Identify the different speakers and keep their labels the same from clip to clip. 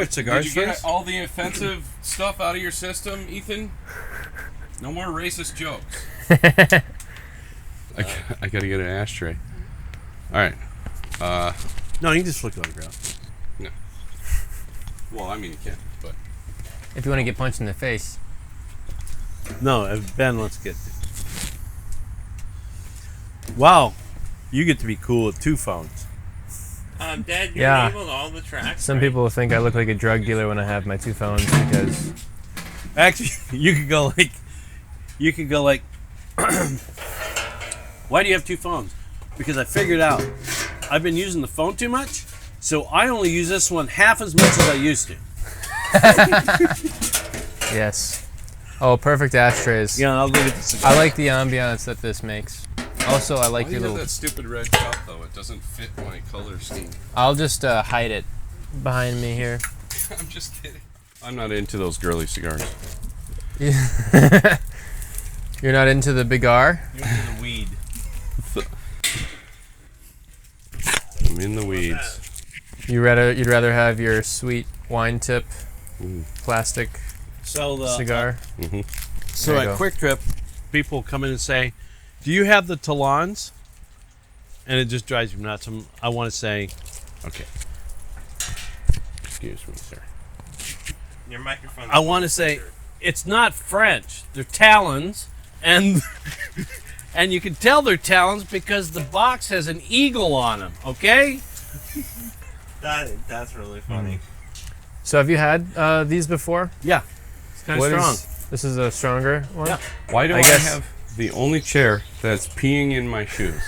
Speaker 1: favorite cigars.
Speaker 2: Did you get all the offensive stuff out of your system, Ethan? No more racist jokes.
Speaker 3: I gotta get an ashtray. All right.
Speaker 1: No, you can just flick it on the ground.
Speaker 2: No. Well, I mean, you can, but
Speaker 4: If you want to get punched in the face.
Speaker 1: No, Ben, let's get. Wow, you get to be cool with 2 phones.
Speaker 5: Dad, you're
Speaker 4: Yeah.
Speaker 5: enabled all the tracks.
Speaker 4: Some
Speaker 5: right?
Speaker 4: people think I look like a drug dealer when I have my 2 phones because
Speaker 1: Actually, you could go like. Why do you have 2 phones? Because I figured out I've been using the phone too much, so I only use this one half as much as I used to.
Speaker 4: yes. Oh, perfect ashtrays.
Speaker 1: Yeah, I'll go get the cigar.
Speaker 4: I like the ambiance that this makes. Also, I like
Speaker 2: why do
Speaker 4: your
Speaker 2: you have
Speaker 4: little.
Speaker 2: that stupid red cup though? It doesn't fit my color scheme.
Speaker 4: I'll just hide it behind me here.
Speaker 2: I'm just kidding. I'm not into those girly cigars.
Speaker 4: You're not into the big R?
Speaker 1: You're into the weed.
Speaker 2: I'm in the weeds.
Speaker 4: You'd rather have your sweet wine tip plastic
Speaker 1: So the
Speaker 4: cigar?
Speaker 1: So
Speaker 4: There you
Speaker 1: at
Speaker 4: go.
Speaker 1: Quick Trip, people come in and say, "Do you have the Talons?" And it just drives me nuts. I want to say,
Speaker 2: Okay. Excuse me, sir.
Speaker 5: Your microphone.
Speaker 1: I want to say, it's not French. They're Talons, and and you can tell they're Talons because the box has an eagle on them. Okay.
Speaker 5: That's really funny.
Speaker 4: So have you had these before?
Speaker 1: Yeah. It's kind of
Speaker 4: What
Speaker 1: strong.
Speaker 4: This is a stronger one?
Speaker 1: Yeah.
Speaker 2: Why do
Speaker 4: I
Speaker 2: I
Speaker 4: guess-
Speaker 2: have the only chair that's peeing in my shoes?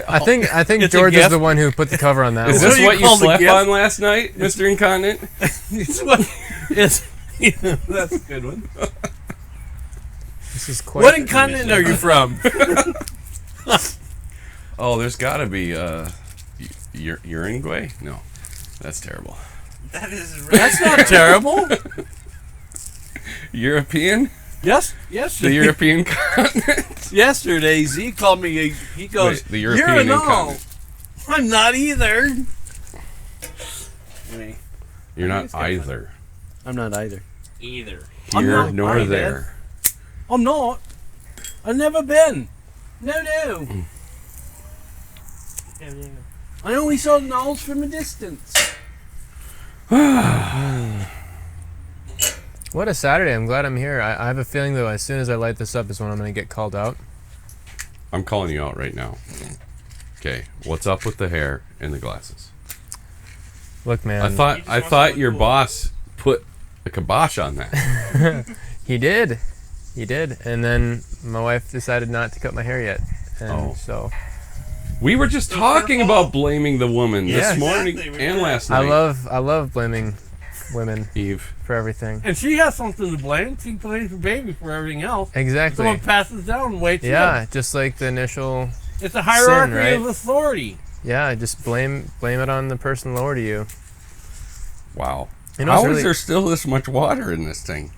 Speaker 4: I think
Speaker 1: It's a
Speaker 4: George is
Speaker 1: gift.
Speaker 4: the one who put the cover on that
Speaker 2: Is
Speaker 4: one.
Speaker 2: this
Speaker 1: you
Speaker 2: what you
Speaker 1: call the
Speaker 2: slept
Speaker 1: gift?
Speaker 2: on last night, Mr. Incontinent?
Speaker 1: It's what. It's, that's a good one.
Speaker 4: This is quite
Speaker 1: What continent are you from?
Speaker 2: Oh, there's got to be Uruguay? No, that's terrible.
Speaker 5: That is really
Speaker 1: That's not terrible.
Speaker 2: European?
Speaker 1: Yes.
Speaker 2: The
Speaker 1: Yesterday.
Speaker 2: European continent?
Speaker 1: Yesterday, Z called me. He goes,
Speaker 2: Wait, the European
Speaker 1: "You're no."
Speaker 2: incontinent.
Speaker 1: I'm not either. Anyway,
Speaker 2: You're
Speaker 1: I think
Speaker 2: not
Speaker 1: it's kinda
Speaker 2: either.
Speaker 1: I'm not either.
Speaker 5: either.
Speaker 1: I'm
Speaker 2: Here
Speaker 1: not
Speaker 2: nor
Speaker 1: either.
Speaker 2: there.
Speaker 1: I'm not. I've never been. No. I only saw the knolls from a distance.
Speaker 4: What a Saturday. I'm glad I'm here. I have a feeling, though, as soon as I light this up is when I'm going to get called out.
Speaker 2: I'm calling you out right now. Okay, what's up with the hair and the glasses?
Speaker 4: Look, man.
Speaker 2: I
Speaker 5: He
Speaker 2: thought
Speaker 5: just wants to look
Speaker 2: your
Speaker 5: cool.
Speaker 2: boss put a kibosh on that.
Speaker 4: He did. And then my wife decided not to cut my hair yet. And so
Speaker 2: We were just talking
Speaker 5: her
Speaker 2: about
Speaker 5: fault.
Speaker 2: blaming the woman
Speaker 4: Yeah.
Speaker 2: this morning
Speaker 5: Exactly, we
Speaker 2: and
Speaker 5: were.
Speaker 2: last
Speaker 4: I
Speaker 2: night.
Speaker 4: love blaming women
Speaker 2: Eve.
Speaker 4: for everything.
Speaker 1: And she has something to blame. She blames her baby for everything else.
Speaker 4: Exactly.
Speaker 1: Someone passes down weights.
Speaker 4: Yeah, just like the initial.
Speaker 1: It's a hierarchy
Speaker 4: right?
Speaker 1: of authority.
Speaker 4: Yeah, just blame it on the person lower to you.
Speaker 2: Wow.
Speaker 4: You know,
Speaker 2: How
Speaker 4: it's
Speaker 2: is
Speaker 4: really-
Speaker 2: there still this much water in this thing?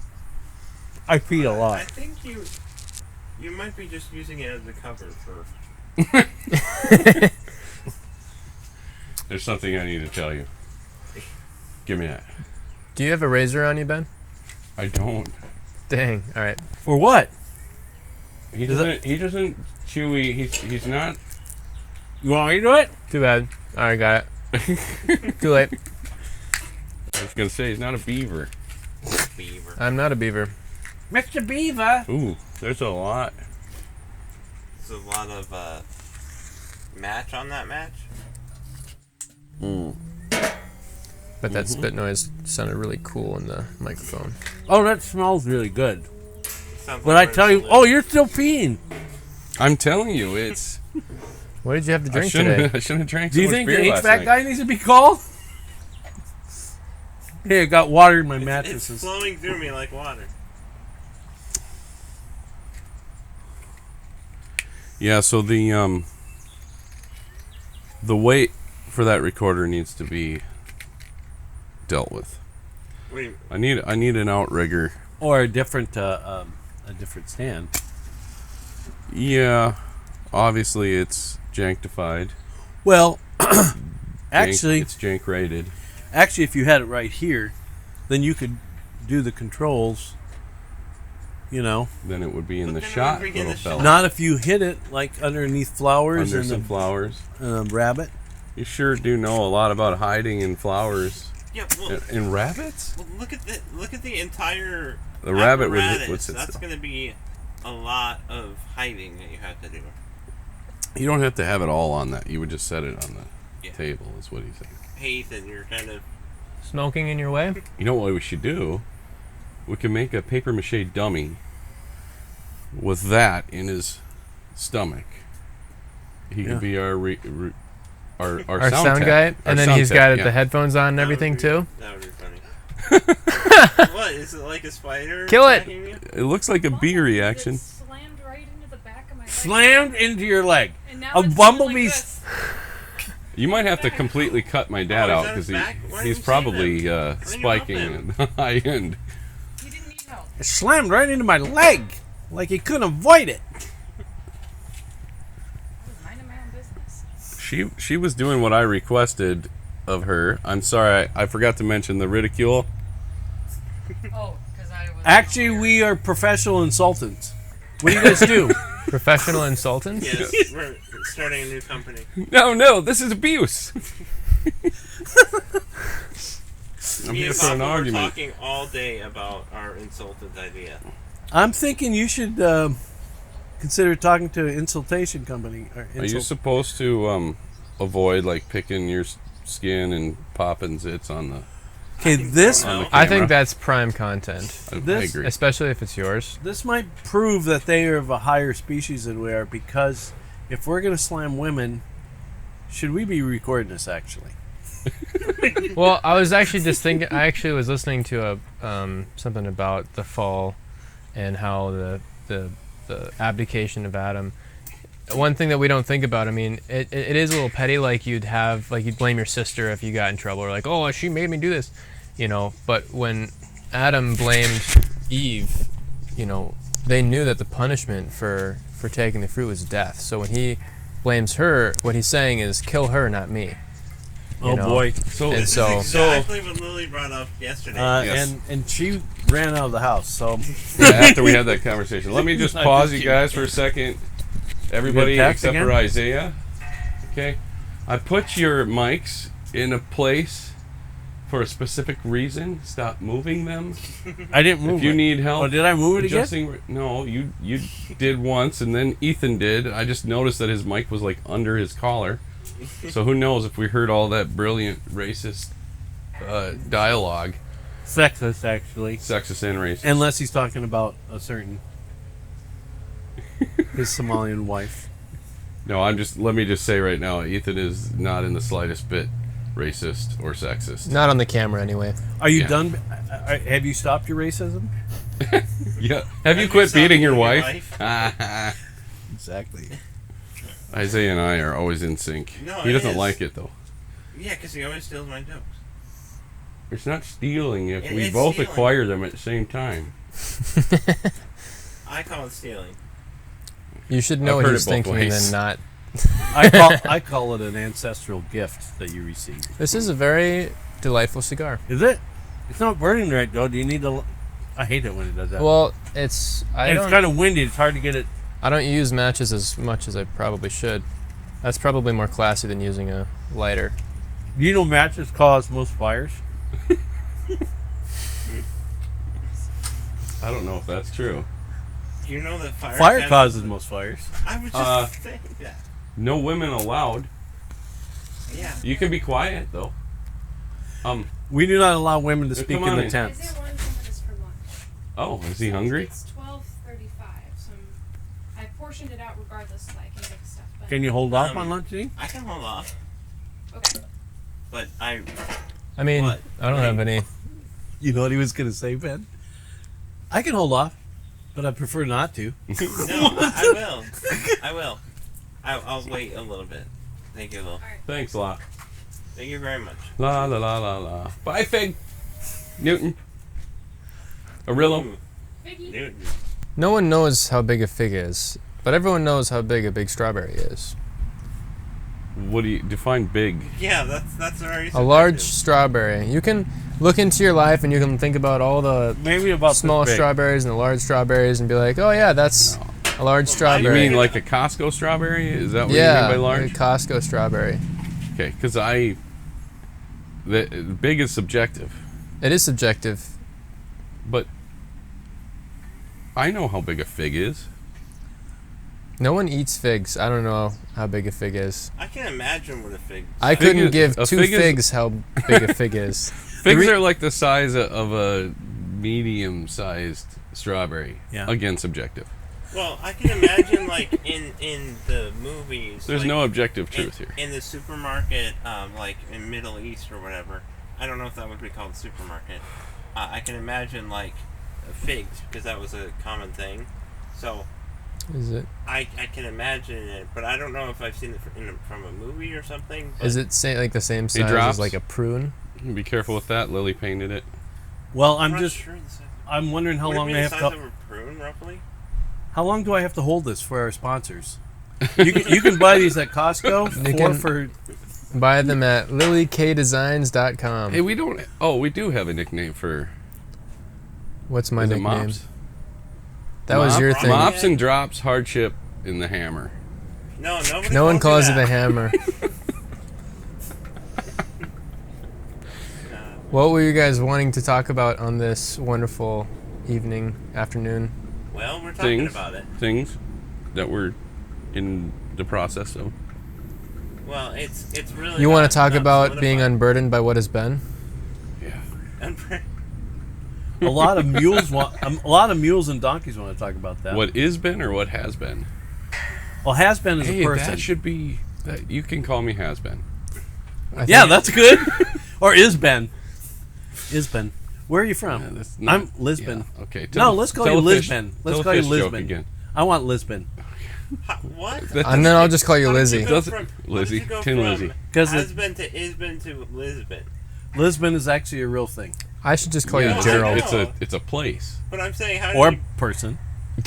Speaker 1: I pee a
Speaker 5: I
Speaker 1: lot.
Speaker 5: think you might be just using it as a cover for.
Speaker 2: There's something I need to tell you. Give me that.
Speaker 4: Do you have a razor on you, Ben?
Speaker 2: I don't.
Speaker 4: Dang. All right.
Speaker 1: For what?
Speaker 2: He doesn't chewy. He's not.
Speaker 1: You want me to do it?
Speaker 4: Too bad. All right, got it. Too late.
Speaker 2: I was gonna say he's not a beaver.
Speaker 5: Beaver.
Speaker 4: I'm not a beaver.
Speaker 1: Mr. Beaver.
Speaker 2: Ooh, there's a lot.
Speaker 5: There's a lot of match on that match.
Speaker 4: But that spit noise sounded really cool in the microphone.
Speaker 1: Oh, that smells really good.
Speaker 5: Sounds
Speaker 1: But
Speaker 5: like
Speaker 1: I tell you, oh, you're still peeing.
Speaker 2: I'm telling you, it's.
Speaker 4: What did you have to
Speaker 2: I
Speaker 4: drink
Speaker 2: shouldn't.
Speaker 4: today?
Speaker 2: I shouldn't have drank so
Speaker 1: Do you
Speaker 2: much
Speaker 1: think the
Speaker 2: beer last
Speaker 1: HVAC
Speaker 2: night.
Speaker 1: guy needs to be called? Hey, I got water in my
Speaker 5: It's
Speaker 1: mattresses.
Speaker 5: flowing through me like water.
Speaker 2: Yeah, so the weight for that recorder needs to be dealt with.
Speaker 5: Wait,
Speaker 2: I need an outrigger.
Speaker 1: Or a different stand.
Speaker 2: Yeah, obviously it's janktified.
Speaker 1: Well, Actually,
Speaker 3: it's jank rated.
Speaker 1: Actually, if you had it right here, then you could do the controls. You know,
Speaker 3: Then it would be in
Speaker 5: But
Speaker 3: the
Speaker 5: then it
Speaker 3: shot,
Speaker 5: would be in
Speaker 3: little
Speaker 5: the
Speaker 3: fella.
Speaker 5: shot.
Speaker 1: not if you hit it like underneath flowers
Speaker 3: Under
Speaker 1: and
Speaker 3: some flowers.
Speaker 1: a rabbit.
Speaker 3: You sure do know a lot about hiding in flowers.
Speaker 5: Yeah, well,
Speaker 3: In rabbits?
Speaker 5: well, look at the entire
Speaker 3: The rabbit would hit.
Speaker 5: apparatus.
Speaker 3: What's it?
Speaker 5: That's going to be a lot of hiding that you have to do.
Speaker 3: You don't have to have it all on that. You would just set it on the
Speaker 5: Yeah.
Speaker 3: table, is what he's saying.
Speaker 5: Hey, Ethan, you're kind of.
Speaker 4: Smoking in your way?
Speaker 3: You know what we should do? We can make a paper mache dummy with that in his stomach. He
Speaker 1: Yeah.
Speaker 3: can be our
Speaker 4: Our sound
Speaker 3: tech.
Speaker 4: guy?
Speaker 3: Our
Speaker 4: And then
Speaker 3: sound
Speaker 4: he's
Speaker 3: tech,
Speaker 4: got
Speaker 3: yeah.
Speaker 4: the headphones on and everything too?
Speaker 5: That would be funny. What is it like a spider?
Speaker 4: Kill it!
Speaker 5: attacking you?
Speaker 3: It looks like a bee reaction.
Speaker 6: It slammed right into the back of my leg.
Speaker 1: Slammed into your leg.
Speaker 6: And now
Speaker 1: A
Speaker 6: it's
Speaker 1: bumblebee's-
Speaker 6: like this.
Speaker 3: You might have to completely cut my dad
Speaker 5: Oh, is
Speaker 3: out
Speaker 5: that
Speaker 3: because
Speaker 5: his back? Why didn't
Speaker 3: he's
Speaker 5: you say
Speaker 3: probably
Speaker 5: that? Why didn't you help
Speaker 3: spiking
Speaker 5: him?
Speaker 3: at the high end.
Speaker 6: He didn't need help.
Speaker 1: It slammed right into my leg, like he couldn't avoid it.
Speaker 6: I was minding my own business.
Speaker 3: She was doing what I requested of her. I'm sorry, I forgot to mention the ridicule.
Speaker 6: Oh, because I was.
Speaker 1: Actually, we are professional insultants. What do you guys do?
Speaker 4: Professional insultants?
Speaker 5: Yes, we're starting a new company.
Speaker 3: No, this is abuse. I'm
Speaker 5: Me
Speaker 3: here
Speaker 5: and
Speaker 3: for an
Speaker 5: Papa were
Speaker 3: argument.
Speaker 5: talking all day about our insultant idea.
Speaker 1: I'm thinking you should consider talking to an insultation company. Or
Speaker 3: Are you supposed to avoid like picking your skin and popping zits on the?
Speaker 1: okay, this
Speaker 5: No.
Speaker 4: I
Speaker 3: camera?
Speaker 4: think that's prime content,
Speaker 3: I
Speaker 1: This-
Speaker 3: agree.
Speaker 4: especially if it's yours.
Speaker 1: this might prove that they are of a higher species than we are, because if we're gonna slam women, should we be recording this actually?
Speaker 4: Well, I was actually just thinking. I actually was listening to a something about the fall and how the abdication of Adam. One thing that we don't think about. I mean, it is a little petty. Like you'd blame your sister if you got in trouble, or like, oh, she made me do this, you know. But when Adam blamed Eve, you know, they knew that the punishment for taking the fruit was death. So when he blames her, what he's saying is, kill her, not me.
Speaker 1: Oh
Speaker 4: know?
Speaker 1: boy!
Speaker 3: So
Speaker 4: And
Speaker 5: This
Speaker 4: so-
Speaker 5: is exactly what Lily brought up yesterday.
Speaker 3: Yes.
Speaker 1: And she ran out of the house. So
Speaker 3: yeah, after we had that conversation, let me just
Speaker 1: I'm
Speaker 3: pause
Speaker 1: just
Speaker 3: you guys for a second. Everybody
Speaker 1: You got text
Speaker 3: except
Speaker 1: again?
Speaker 3: for Isaiah. Okay, I put your mics in a place for a specific reason. Stop moving them.
Speaker 1: I didn't move.
Speaker 3: If you
Speaker 1: it.
Speaker 3: need help,
Speaker 1: Oh, did I move it again?
Speaker 3: adjusting. No, you did once, and then Ethan did. I just noticed that his mic was like under his collar. So who knows if we heard all that brilliant racist dialogue,
Speaker 1: Sexist, actually.
Speaker 3: sexist and racist.
Speaker 1: Unless he's talking about a certain his Somalian wife.
Speaker 3: No, let me just say right now, Ethan is not in the slightest bit racist or sexist.
Speaker 4: Not on the camera, anyway.
Speaker 1: Are you
Speaker 3: Yeah.
Speaker 1: done? Have you stopped your racism?
Speaker 3: Yeah. Have you
Speaker 5: you
Speaker 3: quit
Speaker 5: stopped
Speaker 3: beating your
Speaker 5: beating your
Speaker 3: wife?
Speaker 1: Exactly.
Speaker 3: Isaiah and I are always in sync.
Speaker 5: No,
Speaker 3: He
Speaker 5: it
Speaker 3: doesn't
Speaker 5: is.
Speaker 3: like it though.
Speaker 5: Yeah, because he always steals my jokes.
Speaker 3: It's not stealing if we
Speaker 5: It's
Speaker 3: both
Speaker 5: stealing.
Speaker 3: acquire them at the same time.
Speaker 5: I call it stealing.
Speaker 4: You should know
Speaker 3: I've
Speaker 4: what
Speaker 3: heard
Speaker 4: he's
Speaker 3: it both
Speaker 4: thinking and
Speaker 3: ways.
Speaker 4: then not.
Speaker 1: I call it an ancestral gift that you receive.
Speaker 4: This is a very delightful cigar.
Speaker 1: Is it? It's not burning right though. Do you need to? I hate it when it does that.
Speaker 4: Well, it's I
Speaker 1: and it's
Speaker 4: don't
Speaker 1: kind of windy. It's hard to get it.
Speaker 4: I don't use matches as much as I probably should. That's probably more classy than using a lighter.
Speaker 1: Do you know matches cause most fires?
Speaker 3: I don't know if that's true.
Speaker 5: You know that fire.
Speaker 1: Fire
Speaker 5: can-
Speaker 1: causes most fires.
Speaker 5: I was just saying that.
Speaker 3: No women allowed.
Speaker 5: Yeah.
Speaker 3: You can be quiet though.
Speaker 1: We do not allow women to
Speaker 3: Yeah,
Speaker 1: speak
Speaker 3: come
Speaker 1: in
Speaker 3: on
Speaker 1: the
Speaker 3: in.
Speaker 1: tent.
Speaker 6: Isaiah wanted 10 minutes for lunch.
Speaker 3: Oh, is he hungry?
Speaker 6: It's 12:35, so I portioned it out regardless so I can get the stuff. But
Speaker 1: Can you hold off
Speaker 5: Um,
Speaker 1: on lunch eating?
Speaker 5: I can hold off,
Speaker 6: Okay.
Speaker 5: but I.
Speaker 4: I mean,
Speaker 5: What?
Speaker 4: I don't have any.
Speaker 1: You know what he was going to say, Ben? I can hold off, but I prefer not to.
Speaker 5: No, I will. I will. I'll wait a little bit. Thank you, Lil.
Speaker 3: Thanks a lot.
Speaker 5: Thank you very much.
Speaker 3: La la la la la. Bye, Fig. Newton. Arillo.
Speaker 5: Ooh,
Speaker 6: Biggie.
Speaker 5: Newton.
Speaker 4: No one knows how big a fig is, but everyone knows how big a big strawberry is.
Speaker 3: What do you define big?
Speaker 5: Yeah, that's very
Speaker 4: A large
Speaker 5: subjective.
Speaker 4: strawberry. You can look into your life and you can think about all the
Speaker 1: Maybe about
Speaker 4: small
Speaker 1: this big.
Speaker 4: strawberries and the large strawberries and be like, oh yeah, that's a large
Speaker 3: You
Speaker 4: strawberry.
Speaker 3: mean like a Costco strawberry? Is that what
Speaker 4: yeah,
Speaker 3: you mean by large?
Speaker 4: a Costco strawberry.
Speaker 3: Okay, because the big is subjective,
Speaker 4: It is subjective.
Speaker 3: but I know how big a fig is.
Speaker 4: No one eats figs. I don't know how big a fig is.
Speaker 5: I can imagine what a fig.
Speaker 4: I
Speaker 3: Fig
Speaker 4: couldn't
Speaker 3: is-
Speaker 4: give
Speaker 3: a
Speaker 4: two
Speaker 3: fig is-
Speaker 4: figs how big a fig is.
Speaker 3: Figs are like the size of a medium-sized strawberry.
Speaker 1: Yeah.
Speaker 3: Again, subjective.
Speaker 5: Well, I can imagine like in the movies.
Speaker 3: There's
Speaker 5: like,
Speaker 3: no objective
Speaker 5: in,
Speaker 3: truth here.
Speaker 5: in the supermarket, like in Middle East or whatever. I don't know if that would be called supermarket. I can imagine like figs because that was a common thing. So
Speaker 4: Is it?
Speaker 5: I can imagine it, but I don't know if I've seen it from a movie or something. But
Speaker 4: Is it like the same size
Speaker 3: drops?
Speaker 4: as like a prune?
Speaker 3: Be careful with that. Lily painted it.
Speaker 1: Well,
Speaker 5: I'm
Speaker 1: I'm
Speaker 5: not
Speaker 1: just.
Speaker 5: sure the size.
Speaker 1: I'm wondering how
Speaker 5: Would it
Speaker 1: long
Speaker 5: be
Speaker 1: I
Speaker 5: the
Speaker 1: have
Speaker 5: size
Speaker 1: to.
Speaker 5: of a prune, roughly?
Speaker 1: How long do I have to hold this for our sponsors? You can buy these at Costco.
Speaker 4: You
Speaker 1: Four
Speaker 4: can-
Speaker 1: for.
Speaker 4: Buy them at lilykdesigns.com.
Speaker 3: Hey, we don't. Oh, we do have a nickname for.
Speaker 4: What's my
Speaker 3: is it
Speaker 4: nickname?
Speaker 3: mops?
Speaker 4: That was your
Speaker 5: Mop-
Speaker 4: thing.
Speaker 3: Mops and drops, hardship, in the hammer.
Speaker 5: No, nobody.
Speaker 4: No one calls
Speaker 5: you
Speaker 4: it the
Speaker 5: that.
Speaker 4: hammer. What were you guys wanting to talk about on this wonderful evening, afternoon?
Speaker 5: Well, we're talking
Speaker 3: Things.
Speaker 5: about it.
Speaker 3: Things that we're in the process of.
Speaker 5: Well, it's really.
Speaker 4: You want
Speaker 5: not-
Speaker 4: to talk
Speaker 5: not
Speaker 4: about being
Speaker 5: solidified.
Speaker 4: unburdened by what has been?
Speaker 3: Yeah.
Speaker 1: A lot of mules want. A lot of mules and donkeys want to talk about that.
Speaker 3: What is been or what has been?
Speaker 1: Well, has been as
Speaker 3: Hey,
Speaker 1: a person.
Speaker 3: that should be. That you can call me has been.
Speaker 4: I
Speaker 1: Yeah,
Speaker 4: think-
Speaker 1: that's good. Or is Ben? Is Ben? Where are you from?
Speaker 3: Yeah, that's
Speaker 1: I'm
Speaker 3: not-
Speaker 1: Lisbon.
Speaker 3: yeah, okay.
Speaker 1: No, let's call you
Speaker 3: tell a fish-
Speaker 1: Lisbon.
Speaker 3: tell
Speaker 1: Let's
Speaker 3: a
Speaker 1: call you
Speaker 3: fish joke
Speaker 1: Lisbon.
Speaker 3: again.
Speaker 1: I want Lisbon
Speaker 5: What?
Speaker 4: And then I'll just call you
Speaker 5: How did
Speaker 4: Lizzie.
Speaker 5: you go
Speaker 3: Doesn't-
Speaker 5: from-
Speaker 3: Lizzie,
Speaker 5: how did you go
Speaker 3: Tin
Speaker 5: from
Speaker 3: Lizzie.
Speaker 1: 'Cause it-
Speaker 5: Has-been to is-been to Lisbon.
Speaker 1: Lisbon is actually a real thing,
Speaker 4: I should just call
Speaker 3: Yeah,
Speaker 4: you
Speaker 5: I
Speaker 4: Gerald.
Speaker 5: know.
Speaker 3: It's a place.
Speaker 5: But I'm saying, how
Speaker 1: or
Speaker 5: do
Speaker 1: person,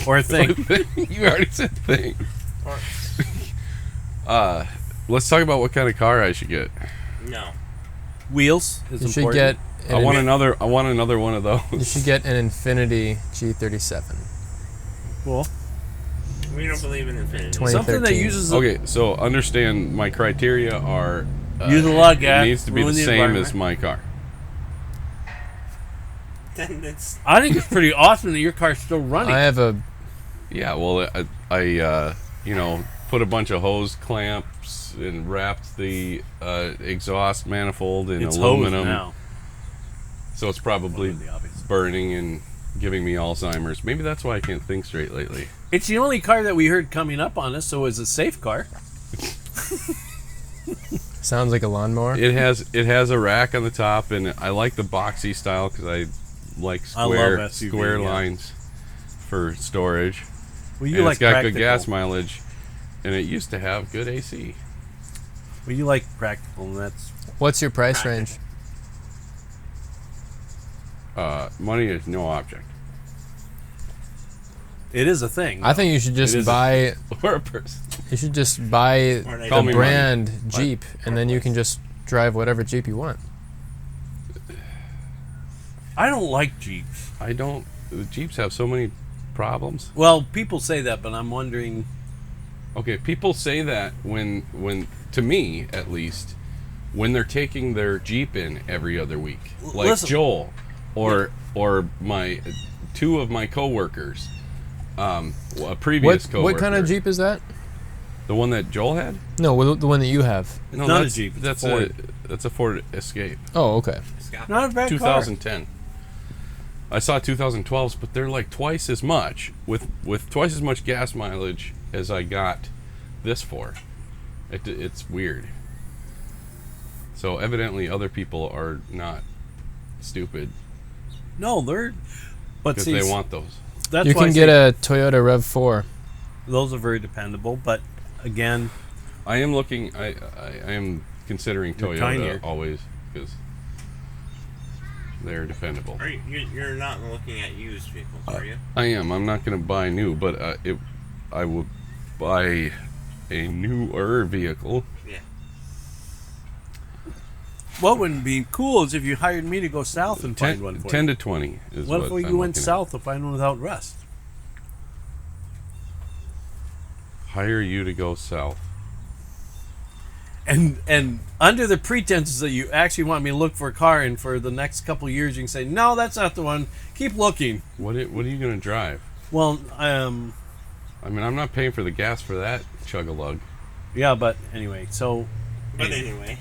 Speaker 1: or a thing.
Speaker 3: You already said thing.
Speaker 5: you...
Speaker 3: Let's talk about what kind of car I should get.
Speaker 5: No.
Speaker 1: Wheels is
Speaker 4: You should
Speaker 1: important.
Speaker 4: get.
Speaker 3: I want another one of those.
Speaker 4: You should get an Infiniti G37.
Speaker 1: Cool.
Speaker 5: We don't believe in infinity.
Speaker 4: 20.
Speaker 1: Something that
Speaker 4: 2013.
Speaker 1: uses
Speaker 3: Okay, so understand my criteria are
Speaker 1: Use a lot of gas,
Speaker 3: It needs to be
Speaker 1: ruin
Speaker 3: the
Speaker 1: the
Speaker 3: same as
Speaker 1: environment.
Speaker 3: my car.
Speaker 5: Then it's...
Speaker 1: I think it's pretty awesome that your car's still running.
Speaker 4: I have a.
Speaker 3: Yeah, well, I put a bunch of hose clamps and wrapped the exhaust manifold in
Speaker 1: it's
Speaker 3: aluminum,
Speaker 1: hosed now.
Speaker 3: so it's probably
Speaker 1: The obvious.
Speaker 3: burning and giving me Alzheimer's. Maybe that's why I can't think straight lately.
Speaker 1: It's the only car that we heard coming up on us, so it's a safe car.
Speaker 4: Sounds like a lawnmower.
Speaker 3: It has a rack on the top, and I like the boxy style because I like
Speaker 1: I love
Speaker 3: square
Speaker 1: SUV,
Speaker 3: square
Speaker 1: yeah.
Speaker 3: lines for storage.
Speaker 1: Well, you
Speaker 3: And
Speaker 1: like
Speaker 3: it's got
Speaker 1: practical.
Speaker 3: good gas mileage, and it used to have good AC.
Speaker 1: Well, you like practical, and that's
Speaker 4: What's your price range?
Speaker 3: Money is no object.
Speaker 1: it is a thing.
Speaker 4: I think you should
Speaker 3: It
Speaker 4: just
Speaker 3: is
Speaker 4: buy.
Speaker 3: Or a person.
Speaker 4: You should just buy
Speaker 5: Or an
Speaker 3: Call
Speaker 4: the
Speaker 3: me
Speaker 4: brand
Speaker 3: money.
Speaker 4: Jeep, and then you can just drive whatever Jeep you want.
Speaker 1: I don't like Jeeps.
Speaker 3: I don't. The Jeeps have so many problems.
Speaker 1: Well, people say that, but I'm wondering.
Speaker 3: Okay, people say that when to me at least, when they're taking their Jeep in every other week, like
Speaker 1: Listen.
Speaker 3: Joel, or my two of my coworkers, a previous coworker.
Speaker 4: What kind of Jeep is that?
Speaker 3: The one that Joel had?
Speaker 4: No, the one that you have.
Speaker 1: It's not a
Speaker 3: that's,
Speaker 1: Jeep, it's a
Speaker 3: That's
Speaker 1: Ford.
Speaker 3: that's a Ford Escape,
Speaker 4: Oh, okay.
Speaker 5: Scott.
Speaker 1: Not a bad
Speaker 3: 2010. I saw 2012s, but they're like twice as much with twice as much gas mileage as I got this for. It's weird. So evidently, other people are not stupid
Speaker 1: car. No, they're. But
Speaker 3: because
Speaker 1: see,
Speaker 3: they want those.
Speaker 1: that's
Speaker 4: You
Speaker 1: why I
Speaker 4: can
Speaker 1: say
Speaker 4: get a Toyota RAV4.
Speaker 1: those are very dependable. But again,
Speaker 3: I am looking. I am considering
Speaker 1: You're
Speaker 3: Toyota
Speaker 1: tinier.
Speaker 3: always because they're dependable.
Speaker 5: Are you're not looking at used vehicles, are you?
Speaker 3: I am. I'm not going to buy new, but I will buy a newer vehicle.
Speaker 5: Yeah.
Speaker 1: what would be cool is if you hired me to go south and find one for
Speaker 3: 10
Speaker 1: you.
Speaker 3: to 20 is
Speaker 1: What
Speaker 3: what
Speaker 1: if
Speaker 3: I'm
Speaker 1: you went
Speaker 3: looking at.
Speaker 1: south to find one without rust?
Speaker 3: Hire you to go south.
Speaker 1: And under the pretenses that you actually want me to look for a car, and for the next couple of years you can say, no, that's not the one. Keep looking.
Speaker 3: What are you going to drive?
Speaker 1: Well,
Speaker 3: I mean, I'm not paying for the gas for that chug-a-lug.
Speaker 1: yeah, but anyway, so.
Speaker 5: But anyway,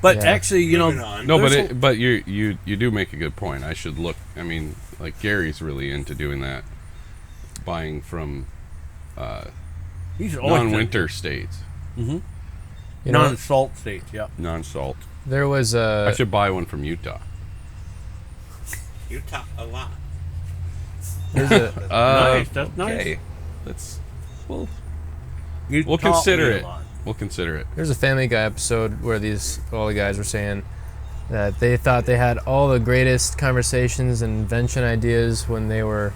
Speaker 1: But
Speaker 4: Yeah.
Speaker 1: actually, you
Speaker 5: moving
Speaker 1: know,
Speaker 5: on.
Speaker 3: No,
Speaker 1: There's
Speaker 3: but you do make a good point. I should look. I mean, like Gary's really into doing that, buying from
Speaker 1: he's always
Speaker 3: non-winter states,
Speaker 4: You know,
Speaker 1: non-salt states. Yeah.
Speaker 3: non-salt.
Speaker 4: there was
Speaker 3: I
Speaker 4: a
Speaker 3: should buy one from Utah.
Speaker 5: You talk a lot.
Speaker 4: there's a
Speaker 1: Nice, that's
Speaker 3: okay. Let's
Speaker 1: You
Speaker 3: we'll
Speaker 1: taught
Speaker 3: consider
Speaker 1: me a
Speaker 3: it.
Speaker 1: lot.
Speaker 3: We'll consider it.
Speaker 4: There's a Family Guy episode where all the guys were saying that they thought they had all the greatest conversations and invention ideas when they were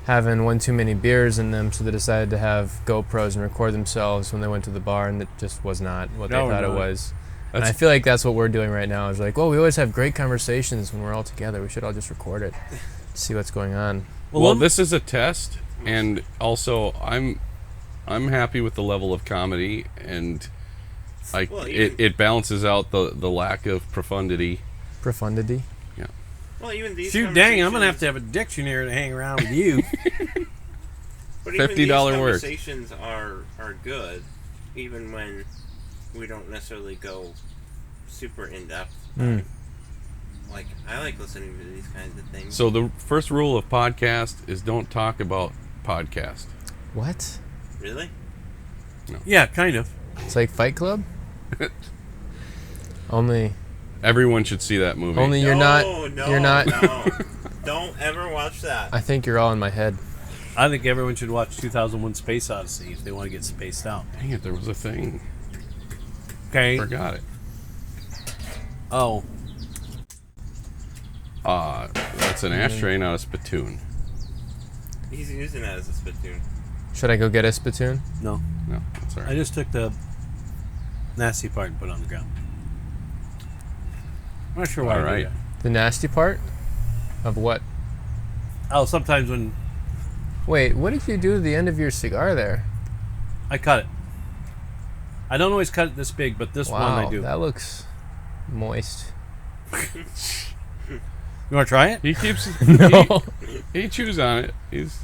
Speaker 4: having one too many beers in them, so they decided to have GoPros and record themselves when they went to the bar, and it just was not what they
Speaker 1: No,
Speaker 4: thought it
Speaker 1: no.
Speaker 4: was. And
Speaker 3: That's-
Speaker 4: I feel like that's what we're doing right now. Is like, well, we always have great conversations when we're all together. We should all just record it, see what's going on.
Speaker 3: Well, this is a test, and also I'm happy with the level of comedy, and
Speaker 5: Well,
Speaker 3: it balances out the lack of profundity.
Speaker 4: Profundity.
Speaker 5: Well, even these
Speaker 1: Shoot, dang, I'm gonna have
Speaker 5: conversations-
Speaker 1: to have a dictionary to hang around with you.
Speaker 5: But even these
Speaker 3: $50 words.
Speaker 5: conversations are good, even when we don't necessarily go super in depth.
Speaker 4: Mm.
Speaker 5: Like I like listening to these kinds of things.
Speaker 3: So the first rule of podcast is don't talk about podcast.
Speaker 4: What?
Speaker 5: Really?
Speaker 1: Yeah, kind of.
Speaker 4: It's like Fight Club. Only
Speaker 3: Everyone should see that movie.
Speaker 4: Only you're not.
Speaker 5: No,
Speaker 4: You're not.
Speaker 5: No. Don't ever watch that.
Speaker 4: I think you're all in my head.
Speaker 1: I think everyone should watch 2001: Space Odyssey if they want to get spaced out.
Speaker 3: Dang it, there was a thing.
Speaker 1: Okay.
Speaker 3: Forgot it.
Speaker 1: Oh,
Speaker 3: That's an ashtray, not a spittoon.
Speaker 5: He's using that as a spittoon.
Speaker 4: Should I go get a spittoon?
Speaker 1: no.
Speaker 3: No, that's all
Speaker 1: I
Speaker 3: right.
Speaker 1: just took the nasty part and put it on the ground. I'm not sure why.
Speaker 3: All
Speaker 1: I
Speaker 3: right.
Speaker 1: did that.
Speaker 4: The nasty part of what?
Speaker 1: Oh, sometimes when
Speaker 4: Wait, what did you do to the end of your cigar there?
Speaker 1: I cut it. I don't always cut it this big, but this one
Speaker 4: Wow,
Speaker 1: I do.
Speaker 4: that looks moist.
Speaker 1: You want to try it?
Speaker 3: He keeps
Speaker 4: No.
Speaker 3: he chews on it. He's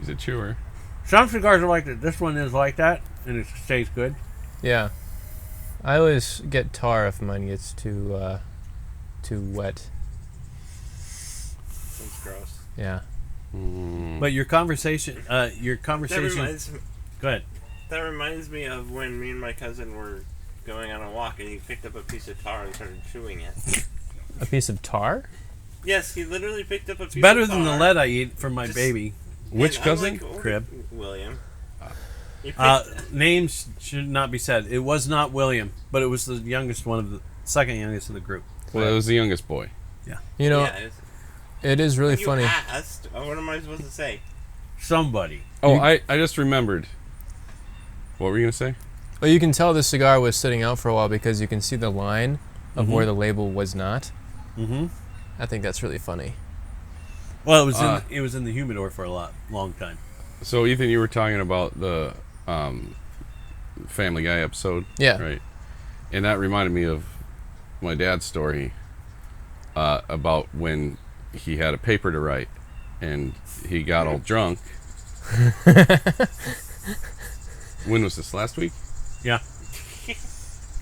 Speaker 3: a chewer.
Speaker 1: Some cigars are like that. This one is like that, and it stays good.
Speaker 4: Yeah. I always get tar if mine gets too wet.
Speaker 5: That's gross.
Speaker 4: Yeah.
Speaker 1: But your conversation,
Speaker 5: That reminds me.
Speaker 1: Go ahead.
Speaker 5: That reminds me of when me and my cousin were going on a walk, and he picked up a piece of tar and started chewing it.
Speaker 4: A piece of tar?
Speaker 5: Yes, he literally picked up a piece
Speaker 1: Better
Speaker 5: of tar.
Speaker 1: than the lead I eat from my
Speaker 5: Just-
Speaker 1: baby.
Speaker 3: Which
Speaker 5: And I'm
Speaker 3: cousin?
Speaker 5: like, oh,
Speaker 1: Crib.
Speaker 5: William. He picked-
Speaker 1: Names should not be said. It was not William, but it was the youngest one of the second youngest of the group.
Speaker 3: Well, it was the youngest boy.
Speaker 4: You know,
Speaker 5: yeah,
Speaker 4: it is really
Speaker 5: you
Speaker 4: funny.
Speaker 5: asked. What am I supposed to say?
Speaker 1: Somebody.
Speaker 3: Oh, I just remembered. What were you gonna say?
Speaker 4: Well, you can tell the cigar was sitting out for a while because you can see the line of where the label was not.
Speaker 1: Mm-hmm.
Speaker 4: I think that's really funny.
Speaker 1: Well, it was in the humidor for a long time.
Speaker 3: So Ethan, you were talking about the Family Guy episode.
Speaker 4: Yeah.
Speaker 3: Right. And that reminded me of my dad's story about when he had a paper to write and he got all drunk. When was this? Last week?
Speaker 1: Yeah.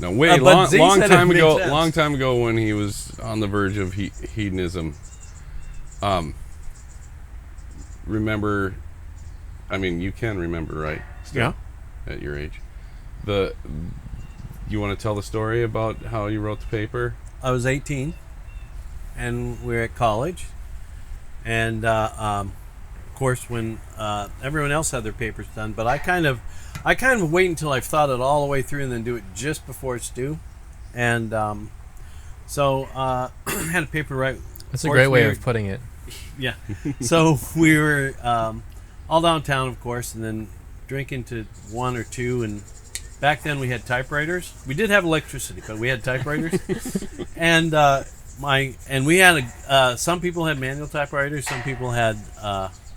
Speaker 3: No, way
Speaker 1: But
Speaker 3: long
Speaker 1: Z said it
Speaker 3: time
Speaker 1: made
Speaker 3: ago.
Speaker 1: sense.
Speaker 3: Long time ago when he was on the verge of hedonism. Remember? I mean, you can remember, right?
Speaker 1: Yeah.
Speaker 3: At your age, you want to tell the story about how you wrote the paper?
Speaker 1: I was 18, and we were at college, and of course, when everyone else had their papers done, but I kind of wait until I've thought it all the way through and then do it just before it's due, and so had a paper right.
Speaker 4: That's a
Speaker 1: Of course,
Speaker 4: great way
Speaker 1: we
Speaker 4: of putting it.
Speaker 1: Yeah. So we were all downtown, of course, and then drinking to 1 or 2 and back then we had typewriters. We did have electricity, but we had typewriters. And we had some people had manual typewriters, some people had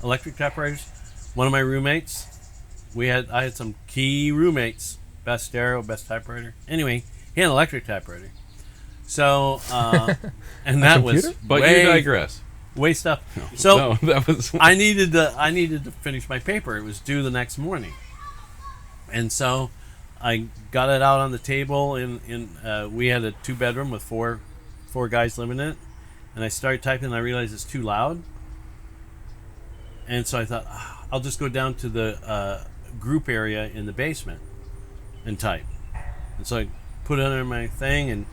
Speaker 1: electric typewriters. One of my roommates, I had some key roommates, best stereo, best typewriter. Anyway, he had an electric typewriter. So and that was
Speaker 3: But
Speaker 1: way,
Speaker 3: you digress.
Speaker 1: way stuff. So
Speaker 3: No, that was.
Speaker 1: I needed to finish my paper. It was due the next morning, and so I got it out on the table. We had a 2-bedroom with four guys living in it, and I started typing. And I realized it's too loud, and so I thought I'll just go down to the group area in the basement and type. And so I put it under my thing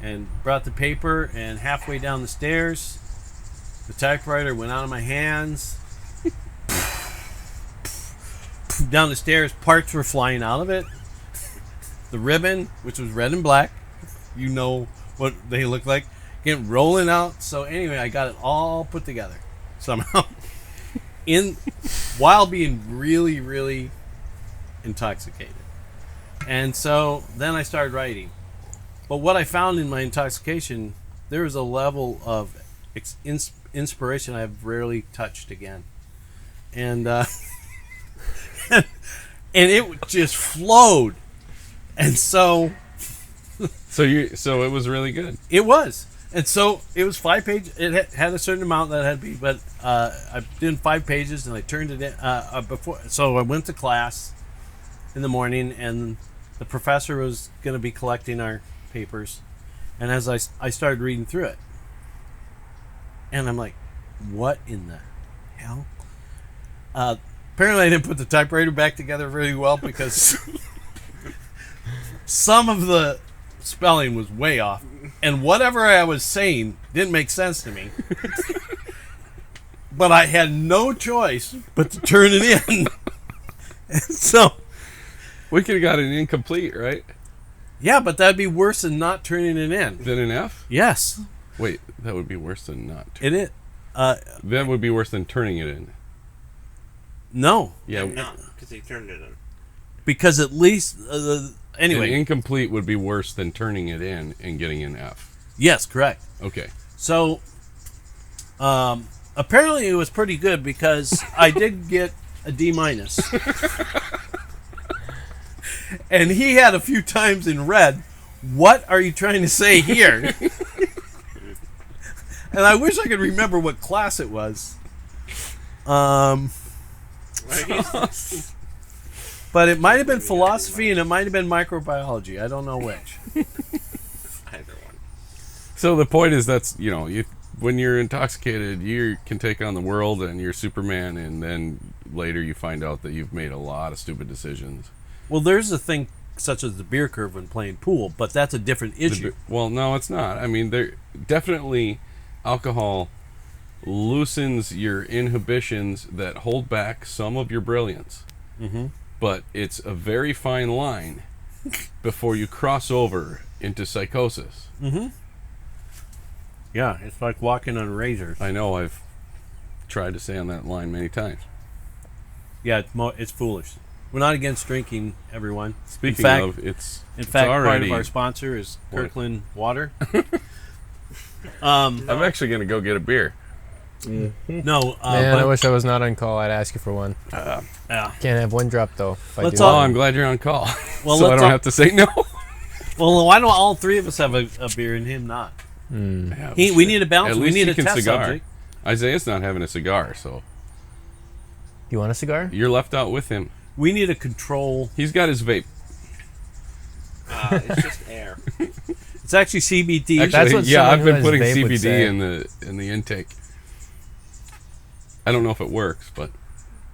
Speaker 1: and brought the paper. And halfway down the stairs, the typewriter went out of my hands. Down the stairs, parts were flying out of it. The ribbon, which was red and black, you know what they look like, came rolling out. So anyway, I got it all put together somehow, while being really, really intoxicated. And so then I started writing. But what I found in my intoxication, there was a level of inspiration I've rarely touched again. And and it just flowed. And so
Speaker 3: So it was really good.
Speaker 1: it was. And so it was 5 pages. It had a certain amount that had to be, but I did 5 pages and I turned it in before. So I went to class in the morning, and the professor was going to be collecting our papers. And as I started reading through it, and I'm like, what in the hell? Apparently I didn't put the typewriter back together very well, because some of the spelling was way off, and whatever I was saying didn't make sense to me. But I had no choice but to turn it in. And so,
Speaker 3: We could have got an incomplete, right?
Speaker 1: yeah, but that'd be worse than not turning it in.
Speaker 3: Then an F?
Speaker 1: Yes,
Speaker 3: Wait, that would be worse than not.
Speaker 1: it is.
Speaker 3: That would be worse than turning it in.
Speaker 1: No,
Speaker 3: Yeah.
Speaker 5: No, because he turned it in.
Speaker 1: because at least anyway.
Speaker 3: An incomplete would be worse than turning it in and getting an F.
Speaker 1: Yes, correct.
Speaker 3: Okay.
Speaker 1: So, apparently it was pretty good, because I did get a D-. And he had a few times in red, "What are you trying to say here?" And I wish I could remember what class it was. But it might have been philosophy, and it might have been microbiology. I don't know which.
Speaker 5: Either one.
Speaker 3: So the point is when you're intoxicated, you can take on the world and you're Superman, and then later you find out that you've made a lot of stupid decisions.
Speaker 1: Well, there's a thing such as the beer curve when playing pool, but that's a different issue.
Speaker 3: Well, no, it's not. I mean, there definitely alcohol loosens your inhibitions that hold back some of your brilliance.
Speaker 1: Mm-hmm.
Speaker 3: But it's a very fine line before you cross over into psychosis.
Speaker 1: Mm-hmm. Yeah, it's like walking on razors.
Speaker 3: I know I've tried to stay on that line many times.
Speaker 1: Yeah, it's foolish. We're not against drinking, everyone.
Speaker 3: Speaking
Speaker 1: fact-
Speaker 3: of, it's
Speaker 1: Part
Speaker 3: already.
Speaker 1: of our sponsor is
Speaker 3: What?
Speaker 1: Kirkland Water.
Speaker 3: I'm actually going to go get a beer.
Speaker 1: No,
Speaker 4: Man, I
Speaker 1: but,
Speaker 4: wish I was not on call. I'd ask you for one.
Speaker 1: yeah.
Speaker 4: Can't have one drop though. If I
Speaker 1: Let's
Speaker 4: do
Speaker 1: all-
Speaker 3: Oh,
Speaker 4: that.
Speaker 3: I'm glad you're on call.
Speaker 1: Well,
Speaker 3: so I
Speaker 1: let's
Speaker 3: don't
Speaker 1: all-
Speaker 3: have to say no.
Speaker 1: Well, why don't all three of us have a beer and him not?
Speaker 3: Yeah,
Speaker 1: We
Speaker 3: shit.
Speaker 1: need a balance.
Speaker 3: At
Speaker 1: We
Speaker 3: least
Speaker 1: need
Speaker 3: he
Speaker 1: a
Speaker 3: can
Speaker 1: test
Speaker 3: cigar.
Speaker 1: subject.
Speaker 3: Isaiah's not having a cigar, so
Speaker 4: You want a cigar?
Speaker 3: you're left out with him.
Speaker 1: We need a control.
Speaker 3: He's got his vape.
Speaker 5: It's just air.
Speaker 1: It's actually CBD.
Speaker 3: Actually,
Speaker 4: That's what
Speaker 3: yeah,
Speaker 4: someone
Speaker 3: I've
Speaker 4: who
Speaker 3: been
Speaker 4: has
Speaker 3: putting
Speaker 4: vape would
Speaker 3: CBD
Speaker 4: say.
Speaker 3: in the intake. I don't know if it works, but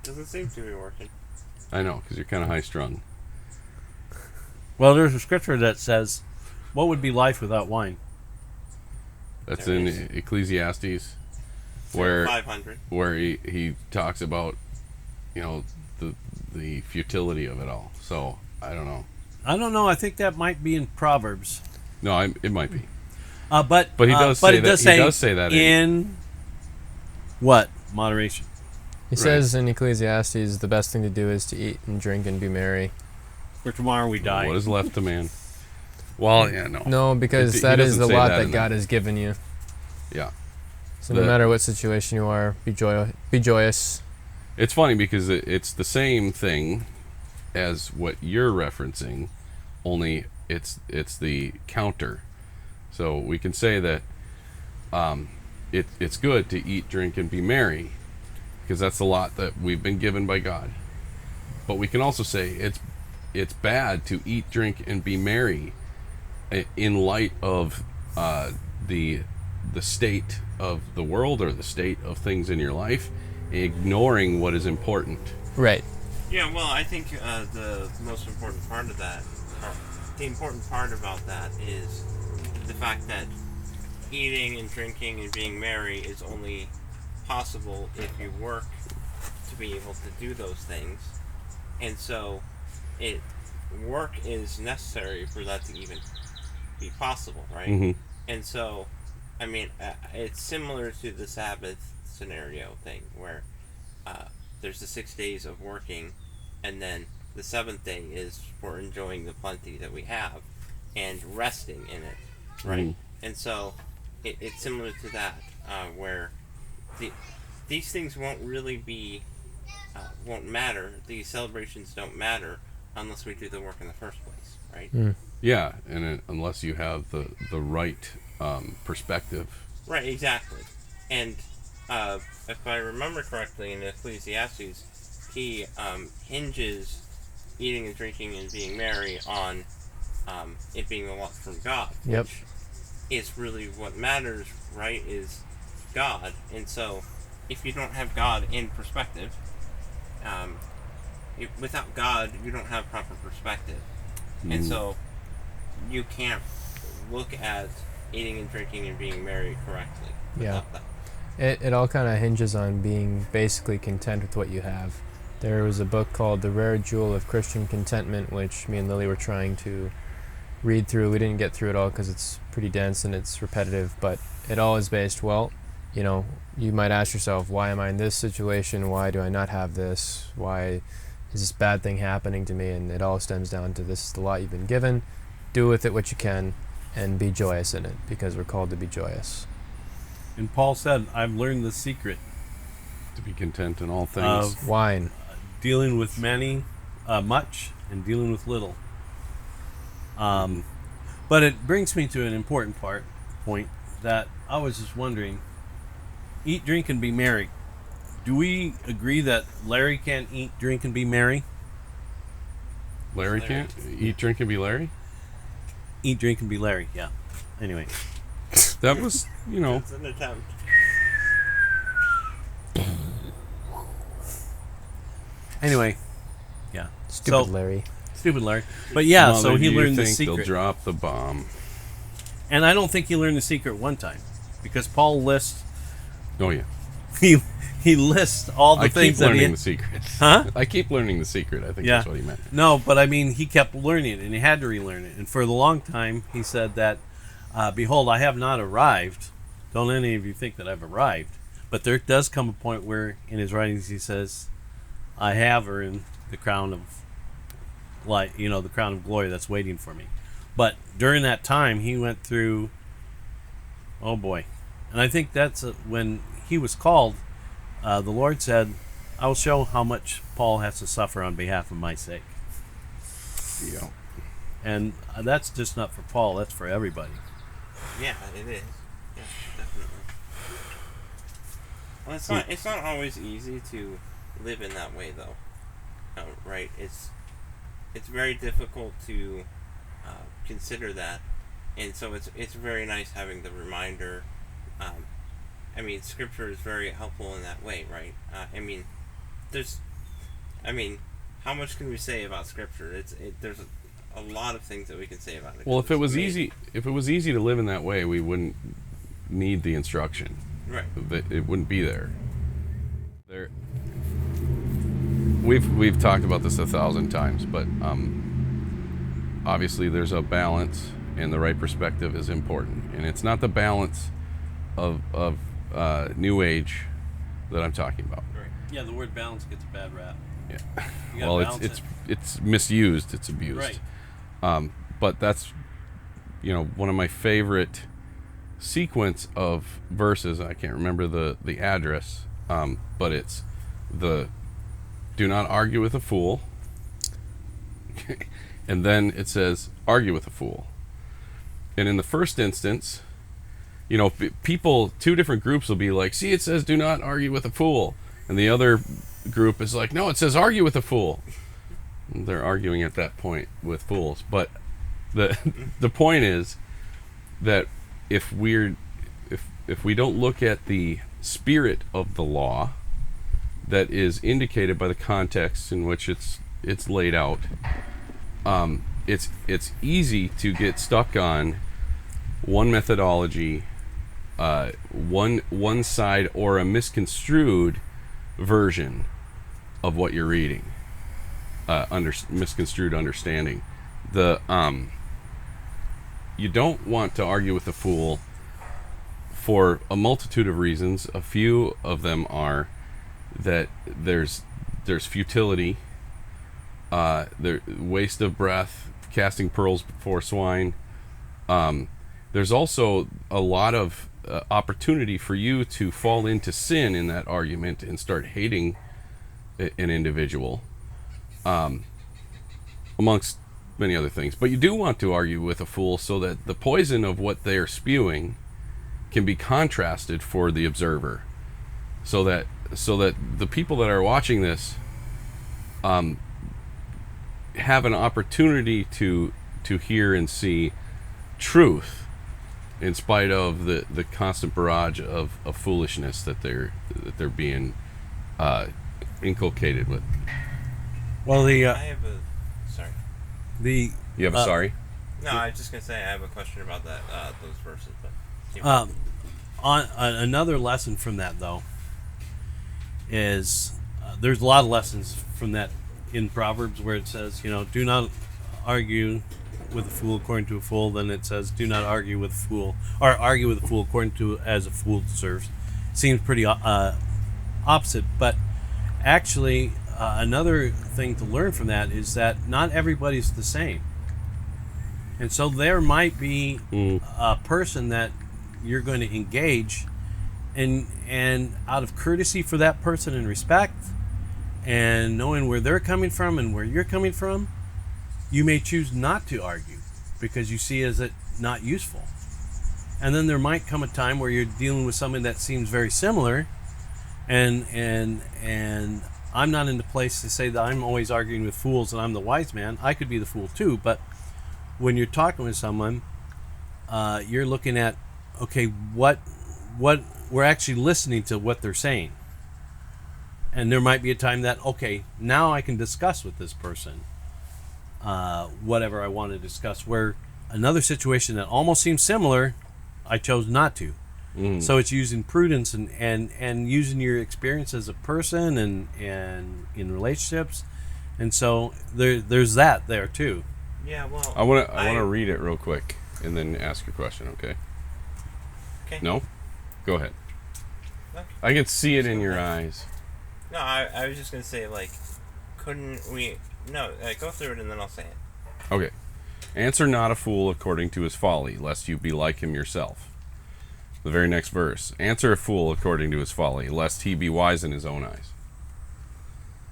Speaker 5: Doesn't seem to be working.
Speaker 3: I know because you're kind of high strung.
Speaker 1: Well, there's a scripture that says, "What would be life without wine?"
Speaker 3: That's
Speaker 5: There
Speaker 3: in
Speaker 5: is.
Speaker 3: Ecclesiastes, where
Speaker 5: 500.
Speaker 3: he talks about the futility of it all. So I don't know.
Speaker 1: I don't know. I think that might be in Proverbs.
Speaker 3: No, it might be.
Speaker 1: But
Speaker 3: But he does
Speaker 1: but
Speaker 3: say
Speaker 1: it
Speaker 3: that-
Speaker 1: does
Speaker 3: he
Speaker 1: say
Speaker 3: does say that
Speaker 1: in what moderation.
Speaker 4: He says in Ecclesiastes, the best thing to do is to eat and drink and be merry.
Speaker 1: For tomorrow we die.
Speaker 3: What is left to man? Well, yeah, no.
Speaker 4: No, because
Speaker 3: He
Speaker 4: that is
Speaker 3: doesn't
Speaker 4: the
Speaker 3: say
Speaker 4: lot
Speaker 3: that
Speaker 4: that
Speaker 3: in
Speaker 4: God has given you.
Speaker 3: Yeah.
Speaker 4: So no matter what situation you are, be joyous.
Speaker 3: It's funny because it's the same thing as what you're referencing, only it's the counter. So we can say that it's good to eat, drink, and be merry, because that's the lot that we've been given by God. But we can also say it's bad to eat, drink, and be merry in light of the state of the world or the state of things in your life, ignoring what is important.
Speaker 4: Right.
Speaker 5: Yeah, well, I think the most important part of that, or the important part about that, is the fact that eating and drinking and being merry is only possible if you work to be able to do those things. And so, work is necessary for that to even be possible, right?
Speaker 3: Mm-hmm.
Speaker 5: And so, I mean, it's similar to the Sabbath scenario thing, where there's the 6 days of working, and then the seventh day is for enjoying the plenty that we have and resting in it, right?
Speaker 3: Mhm.
Speaker 5: And so, it's similar to that, where these things won't really be, won't matter. These celebrations don't matter unless we do the work in the first place, right?
Speaker 3: Yeah, and unless you have the right perspective.
Speaker 5: Right, exactly. And if I remember correctly, in Ecclesiastes, he hinges eating and drinking and being merry on it being a lot from God.
Speaker 4: Yep.
Speaker 5: Which is really what matters, right, is God. And so, if you don't have God in perspective, without God, you don't have proper perspective. And so, you can't look at eating and drinking and being merry correctly without that.
Speaker 4: It all kind of hinges on being basically content with what you have. There was a book called The Rare Jewel of Christian Contentment, which me and Lily were trying to read through. We didn't get through it all because it's pretty dense and it's repetitive, but it all is based, well, you know, you might ask yourself, why am I in this situation? Why do I not have this? Why is this bad thing happening to me? And it all stems down to, this is the lot you've been given. Do with it what you can and be joyous in it, because we're called to be joyous.
Speaker 1: And Paul said, I've learned the secret
Speaker 3: To be content in all things.
Speaker 1: of
Speaker 4: Wine.
Speaker 1: dealing with much and dealing with little. But it brings me to an important point that I was just wondering. Eat, drink, and be merry. Do we agree that Larry can't eat, drink, and be merry?
Speaker 3: Larry can't eat, drink, and be Larry?
Speaker 1: Eat, drink, and be Larry, yeah. Anyway.
Speaker 3: That was,
Speaker 5: It's an attempt.
Speaker 1: Anyway. Yeah.
Speaker 4: Stupid
Speaker 1: So-
Speaker 4: Larry.
Speaker 1: Stupid Larry. But yeah,
Speaker 3: Mother,
Speaker 1: so he
Speaker 3: do you
Speaker 1: learned the
Speaker 3: think they'll
Speaker 1: secret.
Speaker 3: drop the bomb?
Speaker 1: And I don't think he learned the secret one time. Because Paul lists
Speaker 3: Oh, yeah.
Speaker 1: he lists all the
Speaker 3: I
Speaker 1: things
Speaker 3: keep
Speaker 1: that
Speaker 3: learning
Speaker 1: he
Speaker 3: the secret.
Speaker 1: Huh?
Speaker 3: I keep learning the secret. I think
Speaker 1: Yeah.
Speaker 3: that's what he meant.
Speaker 1: No, but I mean, he kept learning it, and he had to relearn it. And for a long time, he said that, "Behold, I have not arrived. Don't any of you think that I've arrived." But there does come a point where, in his writings, he says, "I have earned the crown of the crown of glory that's waiting for me." But during that time, he went through. Oh boy, and I think that's when he was called. The Lord said, "I will show how much Paul has to suffer on behalf of my sake."
Speaker 3: Yeah.
Speaker 1: And that's just not for Paul, that's for everybody.
Speaker 5: Yeah, it is. Yeah, definitely. Well, it's not always easy to live in that way, though. Right? It's very difficult to consider that, and so it's very nice having the reminder. I mean, Scripture is very helpful in that way, right? How much can we say about Scripture? There's a lot of things that we can say about it.
Speaker 3: Well, if it was
Speaker 5: amazing.
Speaker 3: easy to live in that way, we wouldn't need the instruction.
Speaker 5: Right.
Speaker 3: It wouldn't be there. We've talked about this 1,000 times, but obviously there's a balance, and the right perspective is important. And it's not the balance of New Age that I'm talking about.
Speaker 1: Yeah, the word balance gets a bad rap. You gotta
Speaker 3: Well,
Speaker 1: balance
Speaker 3: it's
Speaker 1: it.
Speaker 3: it's misused. It's abused.
Speaker 1: Right.
Speaker 3: But that's one of my favorite sequence of verses. I can't remember the address, but it's the "Do not argue with a fool," and then it says "Argue with a fool." And in the first instance, people, two different groups will be like, "See, it says do not argue with a fool," and the other group is like, "No, it says argue with a fool." And they're arguing at that point with fools, but the point is that if we don't look at the spirit of the law that is indicated by the context in which it's laid out, it's easy to get stuck on one methodology, one side, or a misconstrued version of what you're reading, misconstrued understanding. You don't want to argue with a fool for a multitude of reasons. A few of them are that there's futility, waste of breath, casting pearls before swine. There's also a lot of opportunity for you to fall into sin in that argument and start hating an individual, amongst many other things. But you do want to argue with a fool so that the poison of what they're spewing can be contrasted for the observer, so that the people that are watching this have an opportunity to hear and see truth in spite of the constant barrage of foolishness that they're being inculcated with.
Speaker 1: Well,
Speaker 5: I have a sorry.
Speaker 1: the
Speaker 3: You have a sorry?
Speaker 5: No, I was just gonna say I have a question about that those verses, but
Speaker 1: on another lesson from that though is there's a lot of lessons from that in Proverbs where it says, do not argue with a fool according to a fool. Then it says, do not argue with a fool, or argue with a fool according to as a fool deserves. Seems pretty opposite, but actually another thing to learn from that is that not everybody's the same, and so there might be a person that you're going to engage, and out of courtesy for that person and respect, and knowing where they're coming from and where you're coming from, you may choose not to argue because you see as it not useful. And then there might come a time where you're dealing with something that seems very similar, and I'm not in the place to say that I'm always arguing with fools and I'm the wise man. I could be the fool too, but when you're talking with someone, you're looking at, okay, what we're actually listening to what they're saying. And there might be a time that, okay, now I can discuss with this person whatever I want to discuss, where another situation that almost seems similar, I chose not to. So it's using prudence and using your experience as a person and in relationships. And so there's that there too.
Speaker 5: yeah, well,
Speaker 3: I want to read it real quick and then ask a question, okay?
Speaker 5: Okay.
Speaker 3: No? Go ahead.
Speaker 5: Okay.
Speaker 3: I can see it in your eyes.
Speaker 5: No, I was just gonna say, like, couldn't we? No, go through it and then I'll say it.
Speaker 3: Okay. Answer not a fool according to his folly, lest you be like him yourself. The very next verse. Answer a fool according to his folly, lest he be wise in his own eyes.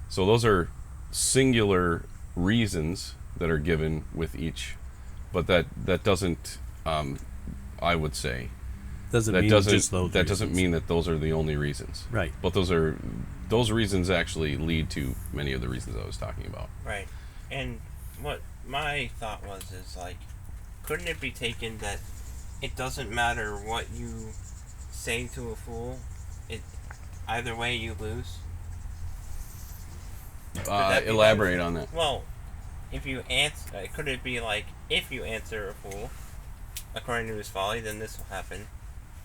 Speaker 3: So those are singular reasons that are given with each, but that doesn't, I would say,
Speaker 1: Doesn't
Speaker 3: that
Speaker 1: mean
Speaker 3: doesn't
Speaker 1: just those
Speaker 3: that doesn't
Speaker 1: reasons.
Speaker 3: mean that those are the only reasons.
Speaker 1: Right.
Speaker 3: But those reasons actually lead to many of the reasons I was talking about.
Speaker 5: Right. And what my thought was is, like, couldn't it be taken that it doesn't matter what you say to a fool, either way you lose? that be
Speaker 3: Elaborate on that.
Speaker 5: Well, if you answer, could it be like, if you answer a fool according to his folly, then this will happen.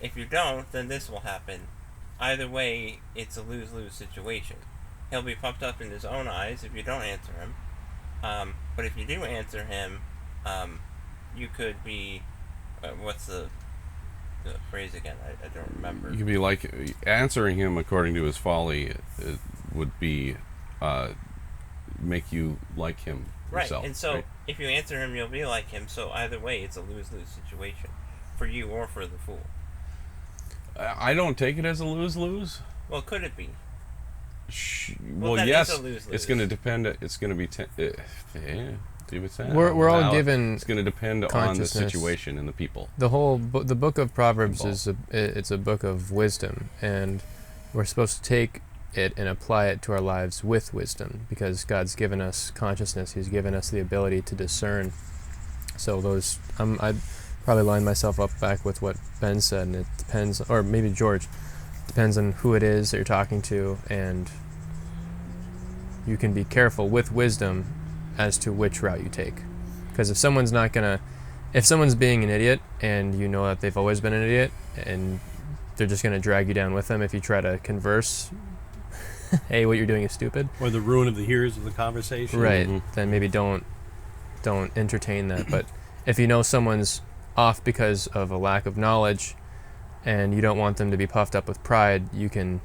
Speaker 5: If you don't, then this will happen. Either way, it's a lose-lose situation. He'll be puffed up in his own eyes if you don't answer him. But if you do answer him, you could be, what's the phrase again? I don't remember.
Speaker 3: You could be like answering him according to his folly would be make you like him
Speaker 5: Right,
Speaker 3: yourself.
Speaker 5: and so
Speaker 3: right?
Speaker 5: if you answer him, you'll be like him. So either way, it's a lose-lose situation for you or for the fool.
Speaker 3: I don't take it as a lose-lose.
Speaker 5: Well, could it be?
Speaker 3: Well,
Speaker 5: that is
Speaker 3: yes,
Speaker 5: a lose-lose.
Speaker 3: it's going to depend. It's going to be. Yeah, see what's that?
Speaker 4: We're all
Speaker 3: Valid.
Speaker 4: given
Speaker 3: It's going to depend on the
Speaker 4: consciousness.
Speaker 3: situation and the people.
Speaker 4: The whole the book of Proverbs
Speaker 3: Involved.
Speaker 4: it's a book of wisdom, and we're supposed to take it and apply it to our lives with wisdom, because God's given us consciousness. He's given us the ability to discern. So I probably line myself up back with what Ben said, and it depends, or maybe George, depends on who it is that you're talking to, and you can be careful with wisdom as to which route you take. Because if someone's being an idiot and you know that they've always been an idiot and they're just going to drag you down with them if you try to converse, hey, what you're doing is stupid.
Speaker 1: Or the ruin of the hearers of the conversation.
Speaker 4: Right.
Speaker 3: Mhm.
Speaker 4: Then maybe don't entertain that. But if you know someone's off because of a lack of knowledge and you don't want them to be puffed up with pride, you can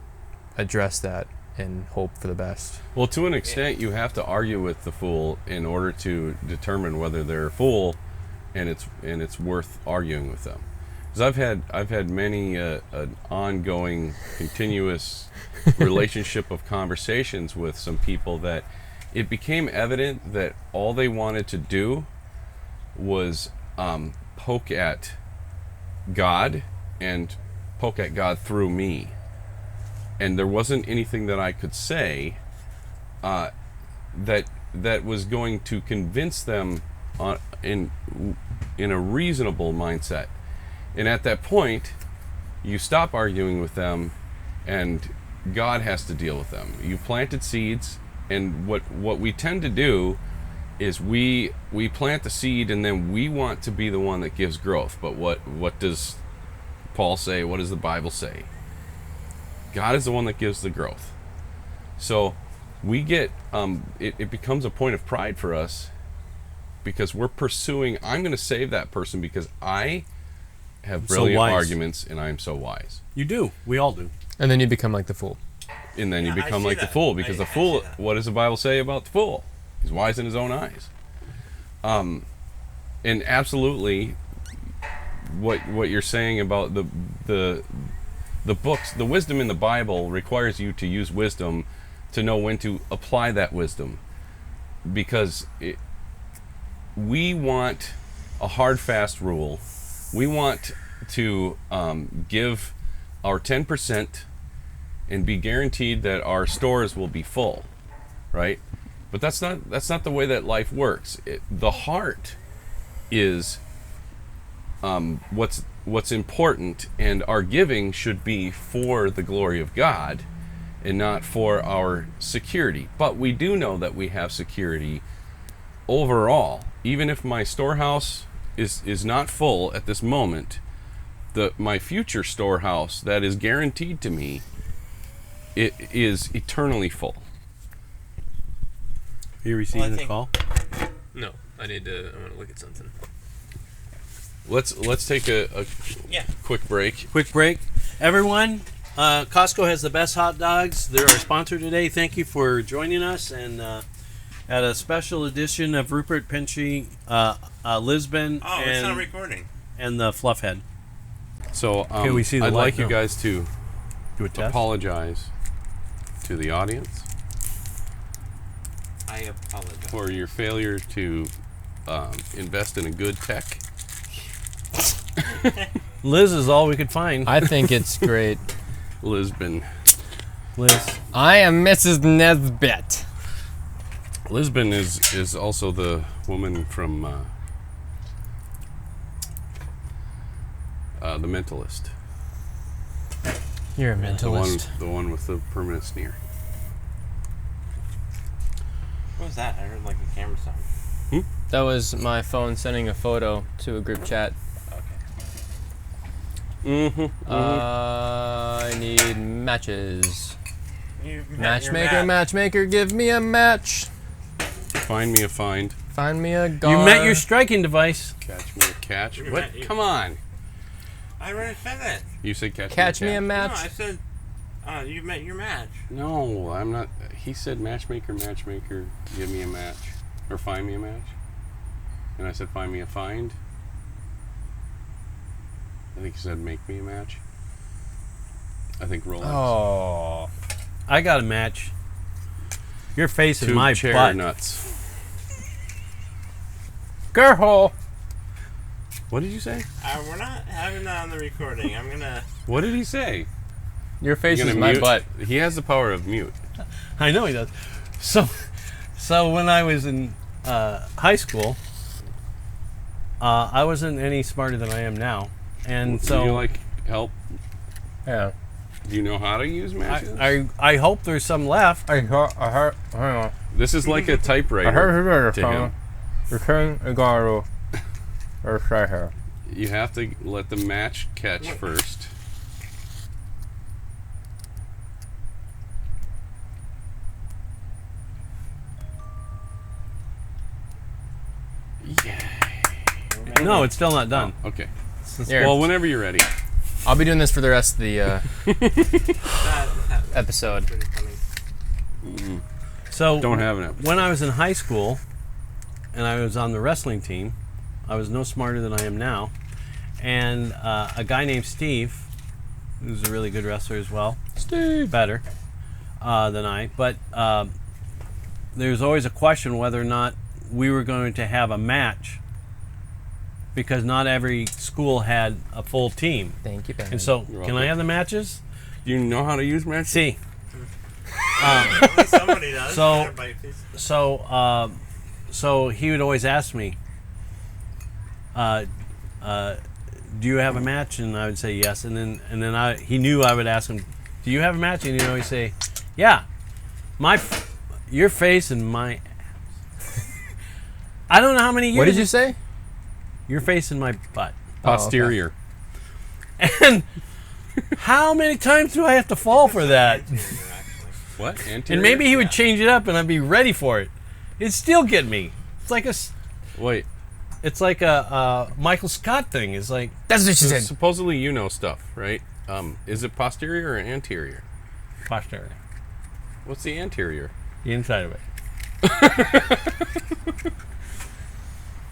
Speaker 4: address that and hope for the best.
Speaker 3: Well, to an extent, you have to argue with the fool in order to determine whether they're a fool, and it's worth arguing with them. Because I've had many an ongoing, continuous relationship of conversations with some people that it became evident that all they wanted to do was poke at God and poke at God through me. And there wasn't anything that I could say that was going to convince them in a reasonable mindset. And at that point, you stop arguing with them, and God has to deal with them. You planted seeds, and what we tend to do is we plant the seed, and then we want to be the one that gives growth. But what does Paul say? What does the Bible say? God is the one that gives the growth. So we get it becomes a point of pride for us, because we're pursuing, I'm going to save that person because I have
Speaker 1: so
Speaker 3: brilliant
Speaker 1: wise.
Speaker 3: arguments and I am so wise.
Speaker 1: You do. We all do.
Speaker 4: And then you become like the fool.
Speaker 3: And then you
Speaker 5: Yeah, I
Speaker 3: become
Speaker 5: see
Speaker 3: like the
Speaker 5: that.
Speaker 3: fool, because the
Speaker 5: I
Speaker 3: fool,
Speaker 5: see that.
Speaker 3: what does the Bible say about the fool? He's wise in his own eyes. And absolutely what you're saying about the books, the wisdom in the Bible requires you to use wisdom to know when to apply that wisdom, because we want a hard, fast rule. We want to give our 10% and be guaranteed that our stores will be full, right? But that's not the way that life works. The heart is what's important, and our giving should be for the glory of God and not for our security. But we do know that we have security overall. Even if my storehouse is not full at this moment, my future storehouse that is guaranteed to me, it is eternally full.
Speaker 1: Are you receiving
Speaker 5: Well, I
Speaker 1: the
Speaker 5: think-
Speaker 1: call?
Speaker 4: No, I want to look at something.
Speaker 3: Let's take a
Speaker 5: Yeah.
Speaker 3: quick break.
Speaker 1: Quick break. Everyone, Costco has the best hot dogs. They're our sponsor today. Thank you for joining us, and at a special edition of Rupert Pinchy, Lisbon,
Speaker 5: Oh, it's not recording.
Speaker 1: and the Fluffhead.
Speaker 3: So
Speaker 1: Okay, we see the
Speaker 3: I'd
Speaker 1: light
Speaker 3: like you
Speaker 1: now.
Speaker 3: guys to
Speaker 1: Do a test.
Speaker 3: apologize to the audience
Speaker 5: I apologize.
Speaker 3: for your failure to invest in a good tech.
Speaker 1: Liz is all we could find.
Speaker 4: I think it's great.
Speaker 3: Lisbon.
Speaker 1: Liz.
Speaker 4: I am Mrs. Nesbit.
Speaker 3: Lisbon is also the woman from The Mentalist.
Speaker 4: You're a
Speaker 3: The one,
Speaker 4: mentalist.
Speaker 3: the one with the permanent sneer.
Speaker 5: What was that? I heard like a camera sound.
Speaker 4: That was my phone sending a photo to a group chat.
Speaker 5: Okay.
Speaker 4: I need matches.
Speaker 5: You're
Speaker 4: Matchmaker,
Speaker 5: mad.
Speaker 4: matchmaker, give me a match.
Speaker 3: Find me a find.
Speaker 4: Find me a gar.
Speaker 1: You met your striking device.
Speaker 3: Catch me a catch.
Speaker 5: You're
Speaker 3: What?
Speaker 5: right.
Speaker 3: Come on.
Speaker 5: I already said that.
Speaker 3: You said catch
Speaker 4: Catch me a
Speaker 3: catch.
Speaker 4: match.
Speaker 5: No, I said You met your match.
Speaker 3: No, I'm not. He said, matchmaker, give me a match. Or find me a match. And I said, find me a find. I think he said, make me a match. I think Rolex.
Speaker 4: Oh.
Speaker 1: I got a match. Your face is
Speaker 3: Two
Speaker 1: my
Speaker 3: chair
Speaker 1: butt.
Speaker 3: nuts.
Speaker 4: Girl.
Speaker 3: What did you say?
Speaker 5: We're not having that on the recording. I'm gonna.
Speaker 3: What did he say?
Speaker 4: Your face
Speaker 3: You
Speaker 4: is
Speaker 3: gonna
Speaker 4: my
Speaker 3: mute?
Speaker 4: butt.
Speaker 3: He has the power of mute.
Speaker 1: I know he does. So when I was in high school, I wasn't any smarter than I am now, and so
Speaker 3: Do you like help?
Speaker 4: Yeah.
Speaker 3: Do you know how to use matches?
Speaker 1: I hope there's some left.
Speaker 4: I heard.
Speaker 3: This is like a typewriter to him.
Speaker 4: Return a guard. Or try her.
Speaker 3: You have to let the match catch first. Yeah.
Speaker 1: No, it's still not done.
Speaker 3: Oh, okay.
Speaker 4: Here.
Speaker 3: Well, whenever you're ready.
Speaker 4: I'll be doing this for the rest of the
Speaker 5: That
Speaker 4: episode.
Speaker 5: pretty funny.
Speaker 1: So
Speaker 3: Don't have an episode.
Speaker 1: when I was in high school, and I was on the wrestling team, I was no smarter than I am now, and a guy named Steve, who's a really good wrestler as well,
Speaker 4: Steve.
Speaker 1: better than I, but there's always a question whether or not we were going to have a match, because not every school had a full team.
Speaker 4: Thank you, Ben.
Speaker 1: And so,
Speaker 3: You're
Speaker 1: can
Speaker 3: welcome.
Speaker 1: I have the matches?
Speaker 3: Do you know how to use matches?
Speaker 1: See.
Speaker 5: At least somebody does.
Speaker 1: So-
Speaker 5: Everybody thinks-
Speaker 1: So he would always ask me, do you have a match? And I would say yes. And then he knew I would ask him, do you have a match? And he'd always say, yeah, your face and my. I don't know how many years.
Speaker 4: What did you say?
Speaker 1: Your face and my butt.
Speaker 3: Posterior.
Speaker 1: And how many times do I have to fall for that?
Speaker 5: Anterior, actually.
Speaker 3: What? Anterior?
Speaker 1: And maybe he would change it up, and I'd be ready for it. It'd still get me. It's like
Speaker 3: Wait.
Speaker 1: a Michael Scott thing. It's like
Speaker 4: That's what she
Speaker 3: So
Speaker 4: said.
Speaker 3: supposedly you know stuff, right? Is it posterior or anterior?
Speaker 1: posterior,
Speaker 3: What's the anterior?
Speaker 1: the inside of it.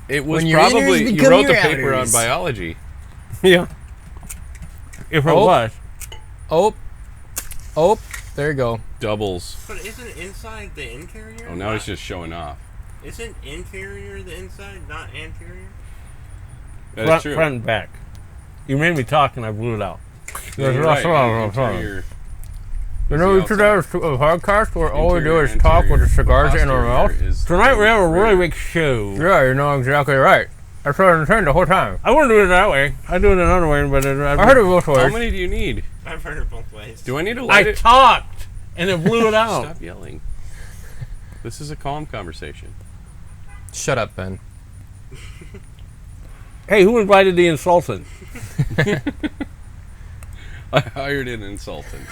Speaker 3: It was
Speaker 4: When your
Speaker 3: probably
Speaker 4: innards
Speaker 3: you
Speaker 4: become
Speaker 3: wrote the
Speaker 4: your
Speaker 3: paper on
Speaker 4: outers.
Speaker 3: biology.
Speaker 1: Yeah. If it
Speaker 4: Oh.
Speaker 1: was.
Speaker 4: Oh, there you go.
Speaker 3: Doubles.
Speaker 5: But isn't inside the interior?
Speaker 3: Oh, now he's just showing off.
Speaker 5: Isn't inferior the inside, not anterior?
Speaker 3: That is true.
Speaker 1: Front and back. You made me talk and I blew it out.
Speaker 3: Yeah, you're right. Anterior.
Speaker 4: You
Speaker 3: is
Speaker 4: know,
Speaker 3: the
Speaker 4: we today
Speaker 3: outside.
Speaker 4: a podcast where all we do
Speaker 3: Interior,
Speaker 4: is talk with
Speaker 3: anterior.
Speaker 4: the cigars in our mouth.
Speaker 3: Posterior is
Speaker 1: Tonight we have a
Speaker 3: the
Speaker 1: really
Speaker 3: rear.
Speaker 1: big show.
Speaker 4: Yeah, you're not exactly right. That's what I intended the whole time.
Speaker 1: I wouldn't do it that way. I'd do it another way, but
Speaker 4: I heard it both
Speaker 3: How
Speaker 4: ways.
Speaker 3: many do you need?
Speaker 5: I've heard it both ways.
Speaker 3: Do I need to light
Speaker 1: I
Speaker 3: it?
Speaker 1: talked and it blew it out.
Speaker 3: Stop yelling. This is a calm conversation.
Speaker 4: Shut up, Ben.
Speaker 1: Hey, who invited the insultant?
Speaker 3: I hired an insultant.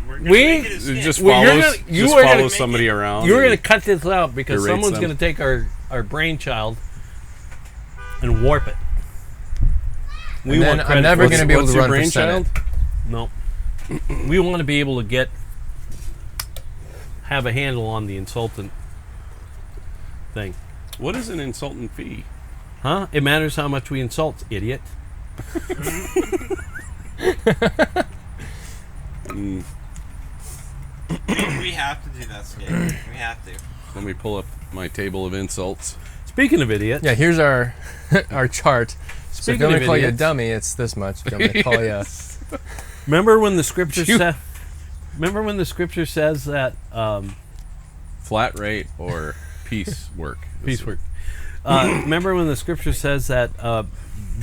Speaker 5: We're gonna
Speaker 1: We-
Speaker 5: make it a
Speaker 3: It
Speaker 5: skit.
Speaker 3: just
Speaker 1: Well, you're
Speaker 3: follows,
Speaker 1: gonna- you
Speaker 3: just
Speaker 1: were gonna
Speaker 3: follows
Speaker 5: make
Speaker 3: somebody
Speaker 5: it-
Speaker 3: around.
Speaker 1: You're
Speaker 3: and-
Speaker 1: going to cut this out because
Speaker 3: Berates
Speaker 1: someone's
Speaker 3: them.
Speaker 1: going to take our brainchild and warp it.
Speaker 4: And then I'm
Speaker 1: credit
Speaker 4: never
Speaker 1: for
Speaker 4: going to
Speaker 1: it.
Speaker 4: be able
Speaker 3: What's
Speaker 4: to
Speaker 3: your
Speaker 4: run for Senate.
Speaker 3: brainchild?
Speaker 1: No. We want to be able to have a handle on the insultant thing.
Speaker 3: What is an insultant fee?
Speaker 1: Huh? It matters how much we insult, idiot.
Speaker 5: We have to do that skit. We have to.
Speaker 3: Let me pull up my table of insults.
Speaker 1: Speaking of idiots,
Speaker 4: Yeah, here's our our chart. So if
Speaker 1: Speaking
Speaker 4: you want
Speaker 1: of
Speaker 4: me to call you a
Speaker 1: idiots.
Speaker 4: dummy, it's this much. If you want me to call you
Speaker 1: remember when the scripture
Speaker 3: You-
Speaker 1: said? Remember when the scripture says that
Speaker 3: Flat rate or piece work?
Speaker 1: piecework? Remember when the scripture says that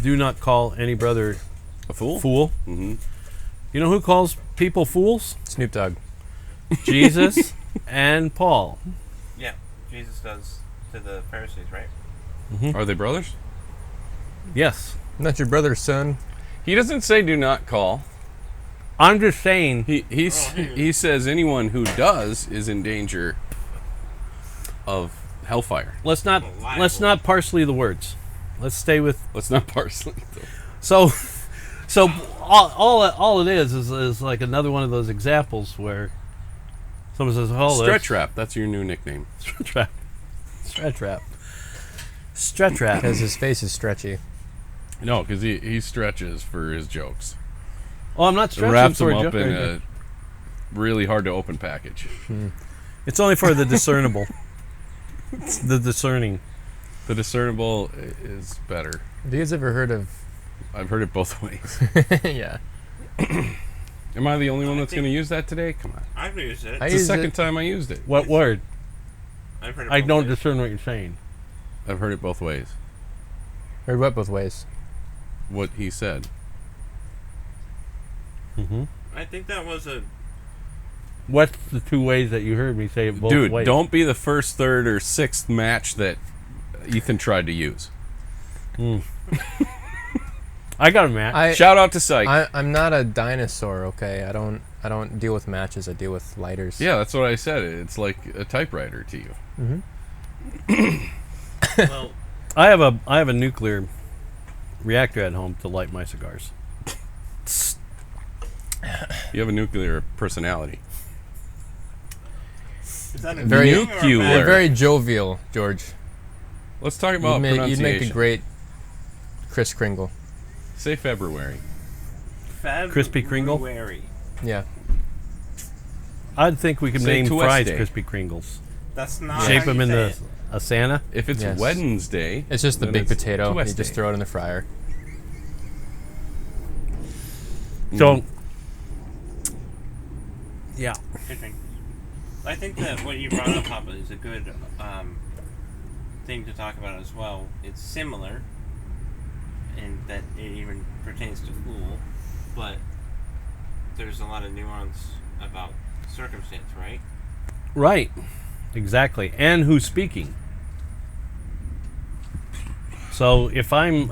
Speaker 1: do not call any brother
Speaker 3: A fool?
Speaker 1: fool?
Speaker 3: Mm-hmm.
Speaker 1: You know who calls people fools?
Speaker 4: Snoop Dogg.
Speaker 1: Jesus and Paul.
Speaker 5: Yeah, Jesus does to the Pharisees, right?
Speaker 3: Are they brothers?
Speaker 1: Yes.
Speaker 4: Not your brother's son.
Speaker 3: He doesn't say do not call.
Speaker 1: I'm just saying.
Speaker 3: He says anyone who does is in danger of hellfire.
Speaker 1: Let's not
Speaker 5: Liable.
Speaker 1: parsley the words. Let's stay with
Speaker 3: Let's not parsley.
Speaker 1: so So all it is like another one of those examples where someone says, "Oh,
Speaker 3: Stretch Wrap. That's your new nickname.
Speaker 1: stretch wrap, stretch wrap, stretch wrap."
Speaker 4: Because his face is stretchy.
Speaker 3: No, because he stretches for his jokes.
Speaker 1: Oh, I'm not
Speaker 3: It
Speaker 1: stretching
Speaker 3: wraps
Speaker 1: for
Speaker 3: them
Speaker 1: a
Speaker 3: up
Speaker 1: joke.
Speaker 3: in
Speaker 1: right here.
Speaker 3: a really hard to open package.
Speaker 1: It's only for the discernible, the discerning.
Speaker 3: The discernible is better.
Speaker 4: Have you guys ever heard of?
Speaker 3: I've heard it both ways.
Speaker 4: Yeah.
Speaker 3: Am I the only one that's going to use that today? Come on.
Speaker 5: I've used it.
Speaker 4: I
Speaker 3: It's the
Speaker 4: use
Speaker 3: second
Speaker 4: it.
Speaker 3: time I used it.
Speaker 1: What word?
Speaker 5: I've heard it
Speaker 1: I
Speaker 5: both
Speaker 1: don't
Speaker 5: ways.
Speaker 1: discern what you're saying.
Speaker 3: I've heard it both ways.
Speaker 4: Heard what both ways?
Speaker 3: What he said.
Speaker 1: Mm-hmm.
Speaker 5: I think that was a.
Speaker 1: What's the two ways that you heard me say it both
Speaker 3: Dude,
Speaker 1: ways?
Speaker 3: don't be the first, third, or sixth match that Ethan tried to use.
Speaker 1: I got a match.
Speaker 3: Shout out to Psych.
Speaker 4: I'm not a dinosaur. Okay, I don't deal with matches. I deal with lighters.
Speaker 3: Yeah, that's what I said. It's like a typewriter to you.
Speaker 5: Well,
Speaker 1: I have a nuclear reactor at home to light my cigars.
Speaker 3: You have a nuclear personality.
Speaker 5: is that a
Speaker 4: Very-
Speaker 5: good thing or a bad
Speaker 3: Nuclear.
Speaker 4: You're
Speaker 5: thing?
Speaker 4: very jovial, George.
Speaker 3: Let's talk about
Speaker 4: You'd
Speaker 3: pronunciation.
Speaker 4: make a great Kris Kringle.
Speaker 3: Say February.
Speaker 1: Crispy Kringle?
Speaker 5: February.
Speaker 4: Yeah.
Speaker 1: I'd think we could
Speaker 3: Say
Speaker 1: name fries
Speaker 3: Tuesday.
Speaker 1: Crispy Kringles.
Speaker 5: That's not.
Speaker 1: Shape
Speaker 5: how
Speaker 1: them
Speaker 5: you
Speaker 1: in
Speaker 5: say
Speaker 1: the
Speaker 5: it.
Speaker 1: a Santa.
Speaker 3: If it's
Speaker 4: Yes.
Speaker 3: Wednesday,
Speaker 4: It's just the
Speaker 3: then
Speaker 4: big
Speaker 3: it's
Speaker 4: potato. You
Speaker 3: Tuesday.
Speaker 4: just throw it in the fryer.
Speaker 1: So, yeah.
Speaker 5: Good thing. I think that what you brought up, Papa, is a good thing to talk about as well. It's similar, in that it even pertains to fool, but there's a lot of nuance about circumstance, right?
Speaker 1: Right. Exactly. And who's speaking. So if it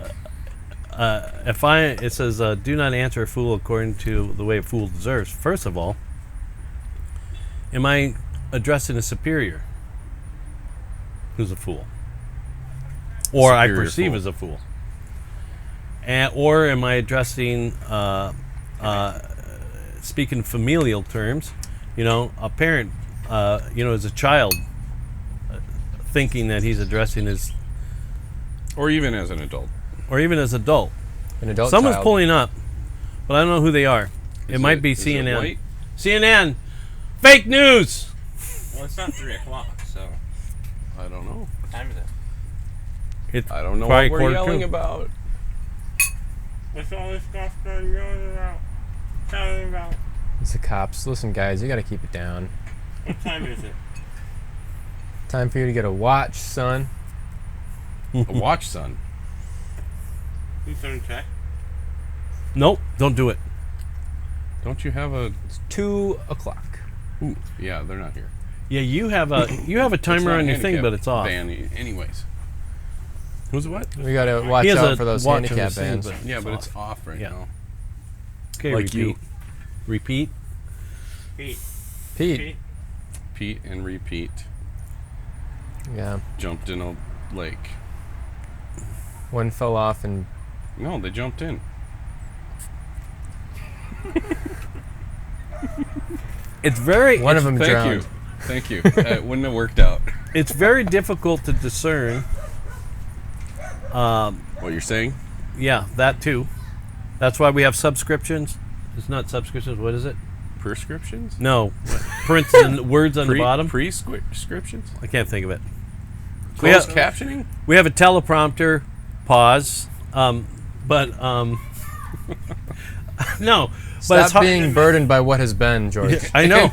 Speaker 1: says, do not answer a fool according to the way a fool deserves. First of all, am I addressing a superior who's a fool? Or I
Speaker 3: Superior
Speaker 1: perceive
Speaker 3: fool.
Speaker 1: as a fool? Or am I addressing, speaking familial terms, a parent, as a child, thinking that he's addressing his,
Speaker 3: or even as an adult.
Speaker 1: or even as adult.
Speaker 4: An adult
Speaker 1: Someone's
Speaker 4: child.
Speaker 1: pulling up, but I don't know who they are. It
Speaker 3: Is
Speaker 1: might be
Speaker 3: is it
Speaker 1: CNN.
Speaker 3: white?
Speaker 1: CNN, fake news.
Speaker 5: Well, it's not 3 o'clock, so
Speaker 3: I don't know.
Speaker 5: what time is it?
Speaker 1: It's
Speaker 3: I don't know
Speaker 1: probably
Speaker 3: what we're
Speaker 1: 1:45.
Speaker 3: yelling about.
Speaker 5: What's all this stuff that you're yelling about? Telling about?
Speaker 4: It's the cops. Listen, guys, you got to keep it down.
Speaker 5: What time is it?
Speaker 4: Time for you to get a watch, son.
Speaker 3: A watch, son.
Speaker 5: Who's going to check?
Speaker 1: Nope, don't do it.
Speaker 3: Don't you have a?
Speaker 4: 2 o'clock.
Speaker 3: Ooh, yeah, they're not here.
Speaker 1: Yeah, you have a
Speaker 3: It's
Speaker 1: timer
Speaker 3: not
Speaker 1: on your thing,
Speaker 3: handicap
Speaker 1: but it's off.
Speaker 3: ban, anyways. Who's what?
Speaker 4: We got to watch
Speaker 1: He has
Speaker 4: out
Speaker 1: a
Speaker 4: for those
Speaker 1: watch on
Speaker 4: handicap
Speaker 1: his thing,
Speaker 4: bands.
Speaker 1: but-
Speaker 3: Yeah, but
Speaker 1: off.
Speaker 3: it's off right
Speaker 1: Yeah.
Speaker 3: now.
Speaker 1: Okay,
Speaker 3: Like
Speaker 1: repeat.
Speaker 3: you.
Speaker 1: Repeat.
Speaker 5: Pete.
Speaker 4: Pete.
Speaker 5: Pete.
Speaker 3: Pete and repeat
Speaker 4: Yeah.
Speaker 3: jumped in a lake.
Speaker 4: One fell off and
Speaker 3: No, they jumped in.
Speaker 1: It's very
Speaker 4: one of them
Speaker 3: Thank
Speaker 4: drowned.
Speaker 3: you. Thank you. It wouldn't have worked out.
Speaker 1: it's very difficult to discern.
Speaker 3: What you're saying?
Speaker 1: Yeah, that too. That's why we have subscriptions. It's not subscriptions. What is it?
Speaker 3: Prescriptions?
Speaker 1: No, parentheses, words on the bottom.
Speaker 3: Prescriptions?
Speaker 1: I can't think of it.
Speaker 3: Closed
Speaker 1: have-
Speaker 3: captioning?
Speaker 1: We have a teleprompter. Pause. No, but
Speaker 4: Stop
Speaker 1: it's hard.
Speaker 4: being burdened by what has been, George.
Speaker 1: I know.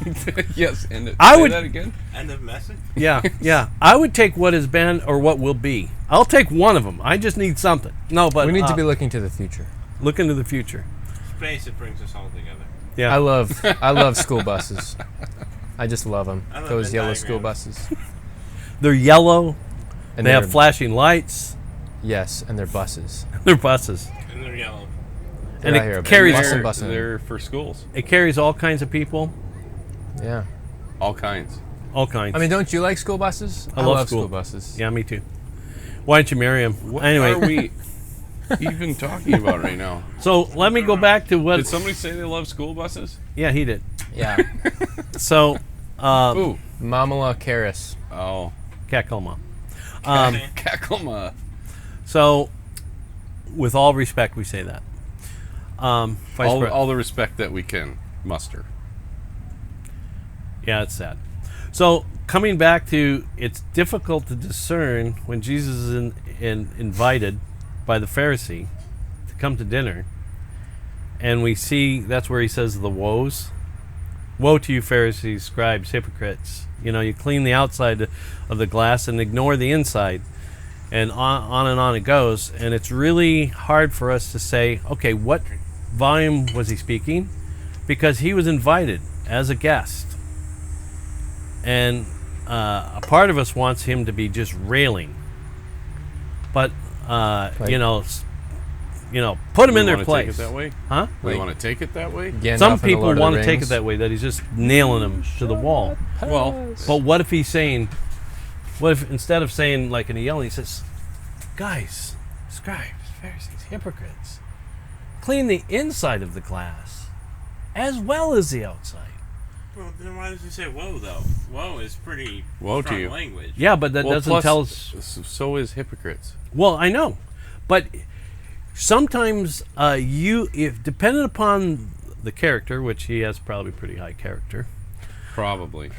Speaker 3: Yes. And
Speaker 1: I
Speaker 3: say
Speaker 1: would-
Speaker 3: that again.
Speaker 5: End of message?
Speaker 1: Yeah. I would take what has been or what will be. I'll take one of them. I just need something. No, but
Speaker 4: We need to be looking to the future.
Speaker 1: look into the future.
Speaker 5: Space, it brings us all together.
Speaker 1: Yeah.
Speaker 4: I love school buses. I just love them.
Speaker 5: I love
Speaker 4: Those
Speaker 5: the
Speaker 4: yellow school
Speaker 5: diagrams.
Speaker 4: buses.
Speaker 1: They're yellow.
Speaker 4: And
Speaker 1: They have
Speaker 4: they're-
Speaker 1: flashing lights.
Speaker 4: Yes, and they're buses.
Speaker 1: They're buses.
Speaker 5: And they're yellow.
Speaker 1: And
Speaker 4: Get out
Speaker 1: it
Speaker 4: here,
Speaker 1: carries
Speaker 4: bussin',
Speaker 3: They're,
Speaker 4: bussin'.
Speaker 3: they're for schools.
Speaker 1: it carries all kinds of people.
Speaker 4: Yeah.
Speaker 3: All kinds.
Speaker 1: All kinds.
Speaker 4: I mean, don't you like school buses?
Speaker 1: I love
Speaker 4: school
Speaker 1: school.
Speaker 4: buses.
Speaker 1: Yeah, me too. Why don't you marry him?
Speaker 3: What
Speaker 1: Anyway,
Speaker 3: are we? even talking about right now?
Speaker 1: So let me go back to what.
Speaker 3: Did somebody say they love school buses?
Speaker 1: Yeah, he did.
Speaker 4: Yeah.
Speaker 1: So,
Speaker 3: Ooh.
Speaker 4: Mamala Karis.
Speaker 3: Oh.
Speaker 1: Kakalma.
Speaker 3: Kakalma.
Speaker 1: So, with all respect, we say that. Vice Pre-
Speaker 3: All the respect that we can muster.
Speaker 1: Yeah, it's sad. So, coming back to, it's difficult to discern when Jesus is invited by the Pharisee to come to dinner, and we see that's where he says the woes. Woe to you, Pharisees, scribes, hypocrites! You know, you clean the outside of the glass and ignore the inside, and on it goes. And it's really hard for us to say, okay, what volume was he speaking? Because he was invited as a guest. And a part of us wants him to be just railing, but put them in their place.
Speaker 3: Take it that way?
Speaker 1: Huh?
Speaker 3: We want to take it that way?
Speaker 4: Gandalf
Speaker 1: Some
Speaker 4: in the
Speaker 1: people
Speaker 4: Lord of the
Speaker 1: want to take it
Speaker 4: Rings.
Speaker 1: that way, that he's just nailing them to the wall.
Speaker 3: Well,
Speaker 1: But what if he's saying, what if instead of saying like in a yelling, he says, guys, scribes, Pharisees, hypocrites, clean the inside of the glass as well as the outside.
Speaker 5: Well, then why does he say "whoa" though? "Whoa" is pretty
Speaker 3: Woe to
Speaker 5: strong
Speaker 3: you.
Speaker 5: language.
Speaker 1: Yeah, but that doesn't
Speaker 3: plus,
Speaker 1: tell us.
Speaker 3: So is hypocrites.
Speaker 1: Well, I know, but sometimes if dependent upon the character, which he has probably pretty high character,
Speaker 3: Probably.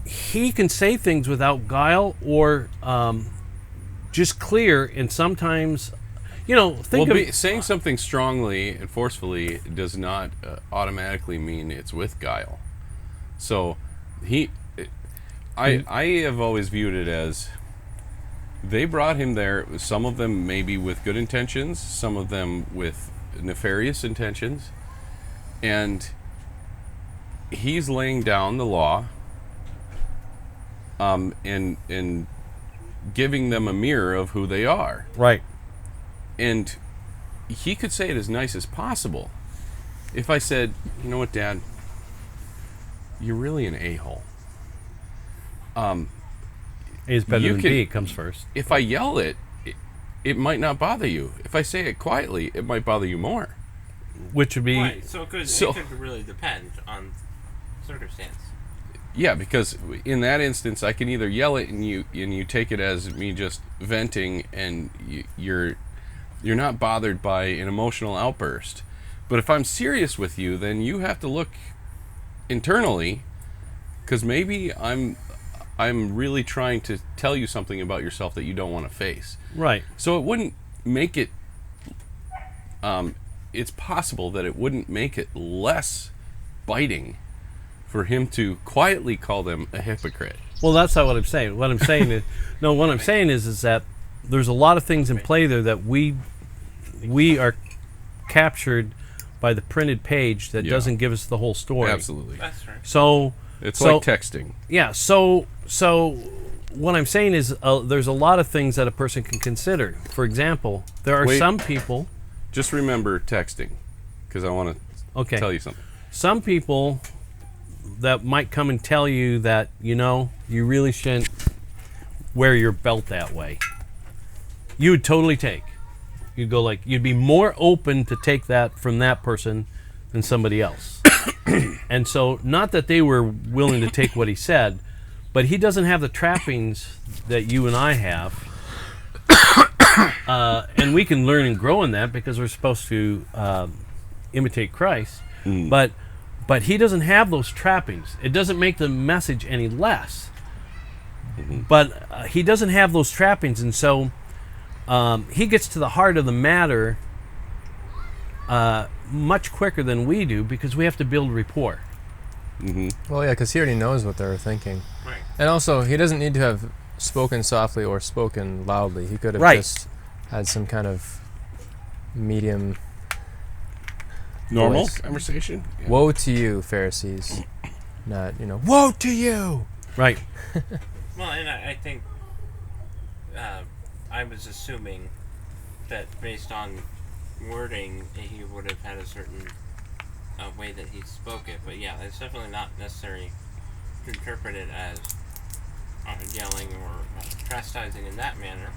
Speaker 1: he can say things without guile or just clear, and sometimes, think of
Speaker 3: saying something strongly and forcefully does not automatically mean it's with guile. So I have always viewed it as they brought him there, some of them maybe with good intentions, some of them with nefarious intentions, and he's laying down the law and giving them a mirror of who they are.
Speaker 1: right.
Speaker 3: And he could say it as nice as possible. If I said, you know what, Dad, you're really an a-hole.
Speaker 1: A is better
Speaker 3: You
Speaker 1: than
Speaker 3: can-
Speaker 1: B. It comes first.
Speaker 3: If I yell it might not bother you. If I say it quietly, it might bother you more.
Speaker 1: Which would be
Speaker 5: Right. So it could really depend on circumstance.
Speaker 3: Yeah, because in that instance, I can either yell it and you take it as me just venting, and you're not bothered by an emotional outburst. But if I'm serious with you, then you have to look internally, because maybe I'm really trying to tell you something about yourself that you don't want to face.
Speaker 1: right.
Speaker 3: So it wouldn't make it. It's possible that it wouldn't make it less biting for him to quietly call them a hypocrite.
Speaker 1: Well, that's not what I'm saying. What I'm saying is, no. What I'm saying is that there's a lot of things in play there that we are captured by the printed page that
Speaker 3: Yeah.
Speaker 1: doesn't give us the whole story.
Speaker 3: Absolutely.
Speaker 5: That's right.
Speaker 1: So
Speaker 3: It's
Speaker 1: So-
Speaker 3: like texting.
Speaker 1: yeah. So what I'm saying is there's a lot of things that a person can consider. For example, there are
Speaker 3: Wait.
Speaker 1: some people.
Speaker 3: Just remember texting, because I want to
Speaker 1: Okay.
Speaker 3: tell you something.
Speaker 1: Some people that might come and tell you that you really shouldn't wear your belt that way. You would totally take. You'd go you'd be more open to take that from that person than somebody else. And so, not that they were willing to take what he said, but he doesn't have the trappings that you and I have. And we can learn and grow in that because we're supposed to imitate Christ. But he doesn't have those trappings. It doesn't make the message any less. But he doesn't have those trappings, and so he gets to the heart of the matter much quicker than we do because we have to build rapport.
Speaker 4: Well, yeah, because he already knows what they were thinking.
Speaker 5: Right.
Speaker 4: And also, he doesn't need to have spoken softly or spoken loudly. He could have
Speaker 1: Right.
Speaker 4: just had some kind of medium.
Speaker 3: Normal
Speaker 4: Voice.
Speaker 3: conversation? Yeah.
Speaker 4: Woe to you, Pharisees. Not, woe to you!
Speaker 1: Right.
Speaker 5: Well, and I think I was assuming that based on wording, he would have had a certain way that he spoke it. But yeah, it's definitely not necessary to interpret it as yelling or chastising in that manner.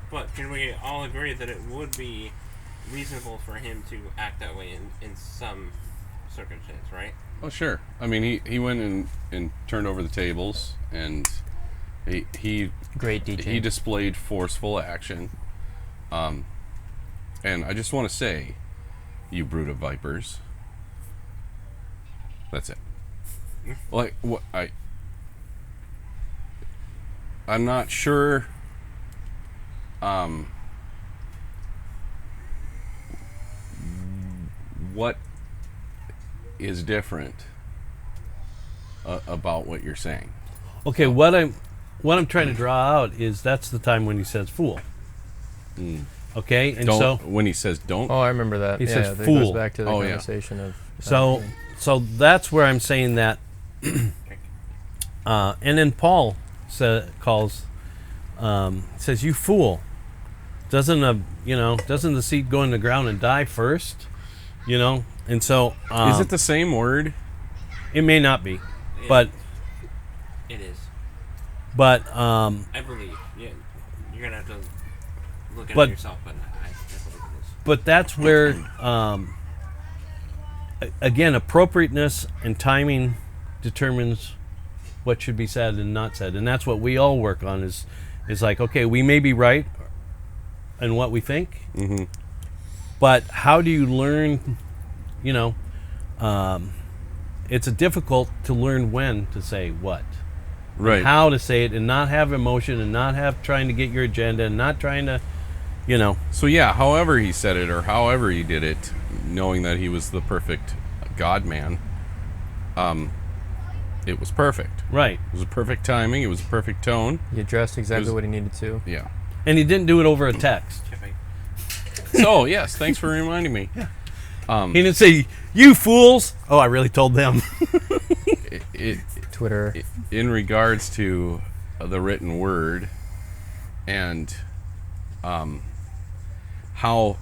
Speaker 5: But can we all agree that it would be reasonable for him to act that way in some circumstance, right?
Speaker 3: Oh, sure. I mean, he went and turned over the tables, and he
Speaker 4: Great DJ.
Speaker 3: he displayed forceful action. And I just want to say, you brood of vipers. That's it. Like what I'm not sure. What is different about what you're saying?
Speaker 1: Okay, what I'm trying to draw out is that's the time when he says fool. Okay, and
Speaker 3: Don't
Speaker 1: so
Speaker 3: when he says don't.
Speaker 4: Oh, I remember that.
Speaker 1: He
Speaker 4: yeah,
Speaker 1: says
Speaker 4: that
Speaker 1: fool.
Speaker 4: goes back to the
Speaker 3: Oh, yeah.
Speaker 4: conversation of.
Speaker 1: so that's where I'm saying that. And then Paul says you fool. Doesn't the seed go in the ground and die first? And so
Speaker 3: Is it the same word?
Speaker 1: it may not be, but
Speaker 5: It is.
Speaker 1: I
Speaker 5: I believe. Yeah, you're gonna have to look at
Speaker 1: But-
Speaker 5: it yourself, but I believe it is.
Speaker 1: but that's where again, appropriateness and timing determines what should be said and not said, and that's what we all work on. Is like, okay, we may be right in what we think, but how do you learn? It's difficult to learn when to say what,
Speaker 3: Right.
Speaker 1: how to say it, and not have emotion, and not have trying to get your agenda, and not trying to,
Speaker 3: So yeah, however he said it or however he did it, knowing that he was the perfect God man, it was perfect.
Speaker 1: right.
Speaker 3: It was a perfect timing. It was a perfect tone.
Speaker 4: he addressed exactly
Speaker 3: was-
Speaker 4: what he needed to.
Speaker 3: Yeah.
Speaker 1: And he didn't do it over a text.
Speaker 5: Chipping.
Speaker 3: So yes, thanks for reminding me.
Speaker 1: He didn't say, "You fools." Oh, I really told them.
Speaker 3: It,
Speaker 4: Twitter.
Speaker 3: in regards to the written word and how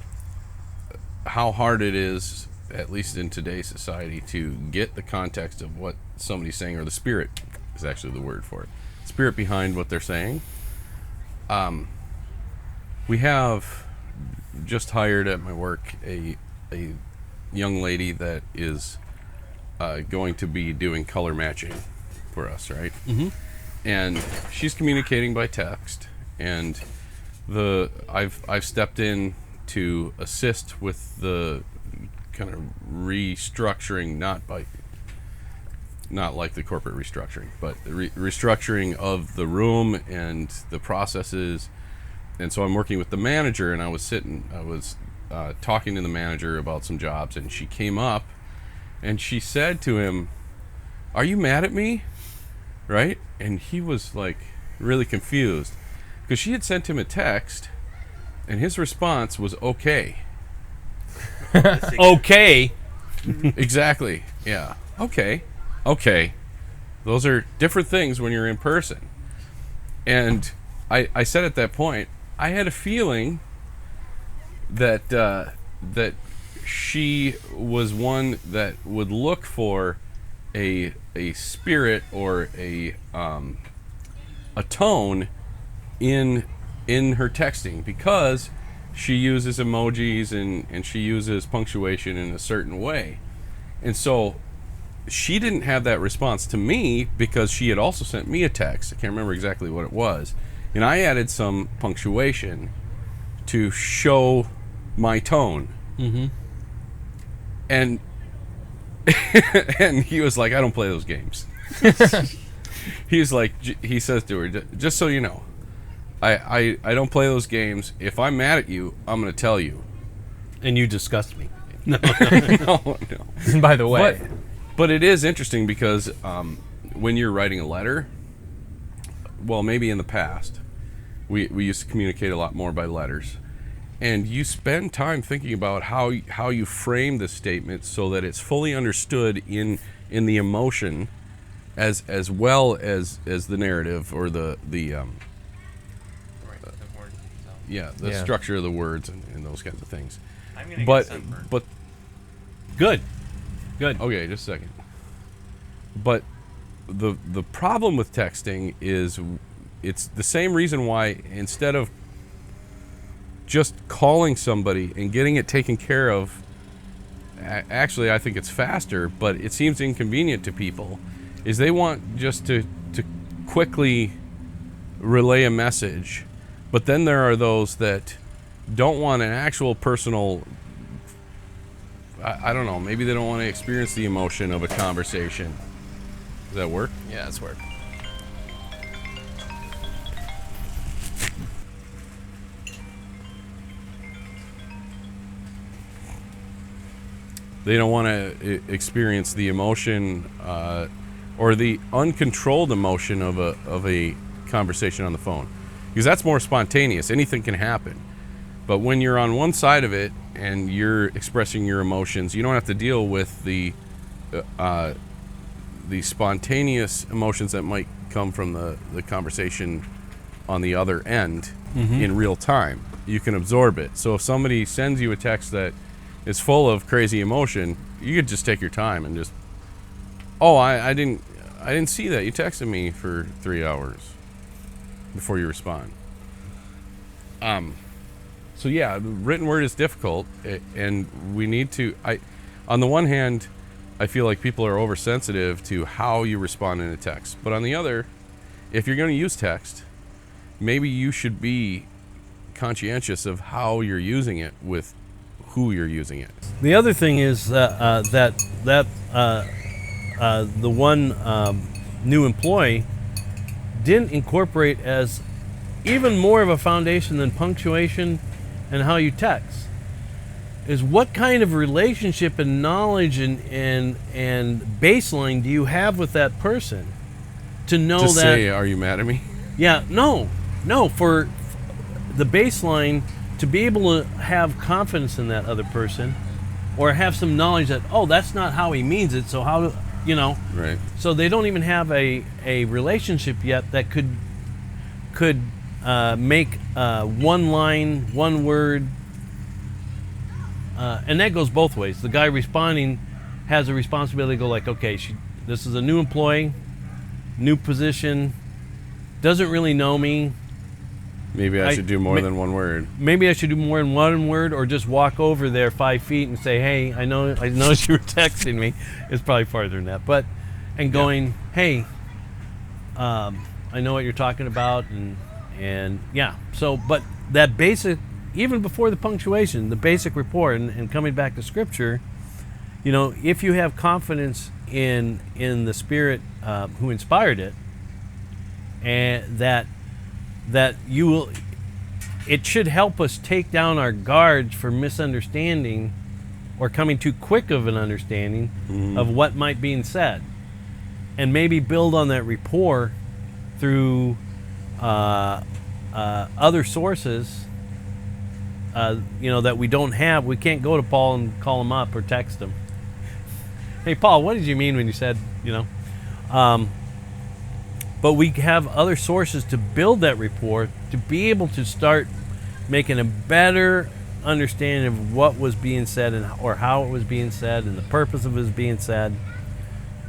Speaker 3: hard it is, at least in today's society, to get the context of what somebody's saying, or the spirit is actually the word for it, spirit behind what they're saying. We have just hired at my work a young lady that is going to be doing color matching for us, right? Mm-hmm. And she's communicating by text, and I've stepped in to assist with the kind of restructuring, not like the corporate restructuring, but the restructuring of the room and the processes. And so I'm working with the manager, and I was talking to the manager about some jobs, and she came up and she said to him, "Are you mad at me?" Right? And he was like really confused because she had sent him a text, and his response was okay.
Speaker 1: Okay.
Speaker 3: Exactly. Yeah. Okay. Those are different things when you're in person. And I said at that point, I had a feeling that that she was one that would look for a spirit or a tone in her texting, because she uses emojis and she uses punctuation in a certain way. And so she didn't have that response to me because she had also sent me a text. I can't remember exactly what it was. And I added some punctuation to show my tone. Mm-hmm. And and he was like, "I don't play those games." He says to her, "Just so you know, I don't play those games. If I'm mad at you, I'm going to tell you."
Speaker 1: And you disgust me.
Speaker 3: No.
Speaker 4: By the way,
Speaker 3: But it is interesting because when you're writing a letter, well, maybe in the past, we used to communicate a lot more by letters. And you spend time thinking about how you frame the statement so that it's fully understood in the emotion as well as the narrative or the
Speaker 4: Yeah.
Speaker 3: structure of the words and those kinds of things.
Speaker 5: I'm gonna
Speaker 3: But
Speaker 5: get sunburned.
Speaker 3: but
Speaker 1: Good.
Speaker 3: okay, just a second. But the problem with texting is it's the same reason why instead of just calling somebody and getting it taken care of. Actually, I think it's faster, but it seems inconvenient to people. Is they want just to quickly relay a message, but then there are those that don't want an actual personal. I don't know. Maybe they don't want to experience the emotion of a conversation. Does that work?
Speaker 4: Yeah, it's work.
Speaker 3: They don't want to experience the emotion or the uncontrolled emotion of a conversation on the phone, because that's more spontaneous. Anything can happen. But when you're on one side of it and you're expressing your emotions, you don't have to deal with the spontaneous emotions that might come from the conversation on the other end in real time. You can absorb it. So if somebody sends you a text that is full of crazy emotion, you could just take your time and just, I didn't see that. You texted me for 3 hours before you respond. So yeah, written word is difficult, and we need to. On the one hand, I feel like people are oversensitive to how you respond in a text, but on the other, if you're going to use text, maybe you should be conscientious of how you're using it with who you're using it.
Speaker 1: The other thing is that the one new employee didn't incorporate as even more of a foundation than punctuation and how you text. Is what kind of relationship and knowledge and baseline do you have with that person to know
Speaker 3: To
Speaker 1: that?
Speaker 3: say, are you mad at me?
Speaker 1: Yeah, no. For the baseline, to be able to have confidence in that other person, or have some knowledge that, that's not how he means it, so how do,
Speaker 3: Right.
Speaker 1: so they don't even have a relationship yet that could make one line, one word, and that goes both ways. The guy responding has a responsibility to go like, okay, this is a new employee, new position, doesn't really know me.
Speaker 3: Maybe I should do more than one word.
Speaker 1: Maybe I should do more than one word, or just walk over there 5 feet and say, hey, I know you were texting me. It's probably farther than that. And going, hey, I know what you're talking about, and yeah. So, but that basic, even before the punctuation, the basic rapport, and coming back to Scripture, if you have confidence in the Spirit who inspired it, and that you will, it should help us take down our guards for misunderstanding or coming too quick of an understanding of what might be said, and maybe build on that rapport through other sources that we don't have. We can't go to Paul and call him up or text him. Hey, Paul, what did you mean when you said, but we have other sources to build that rapport, to be able to start making a better understanding of what was being said or how it was being said and the purpose of it being said.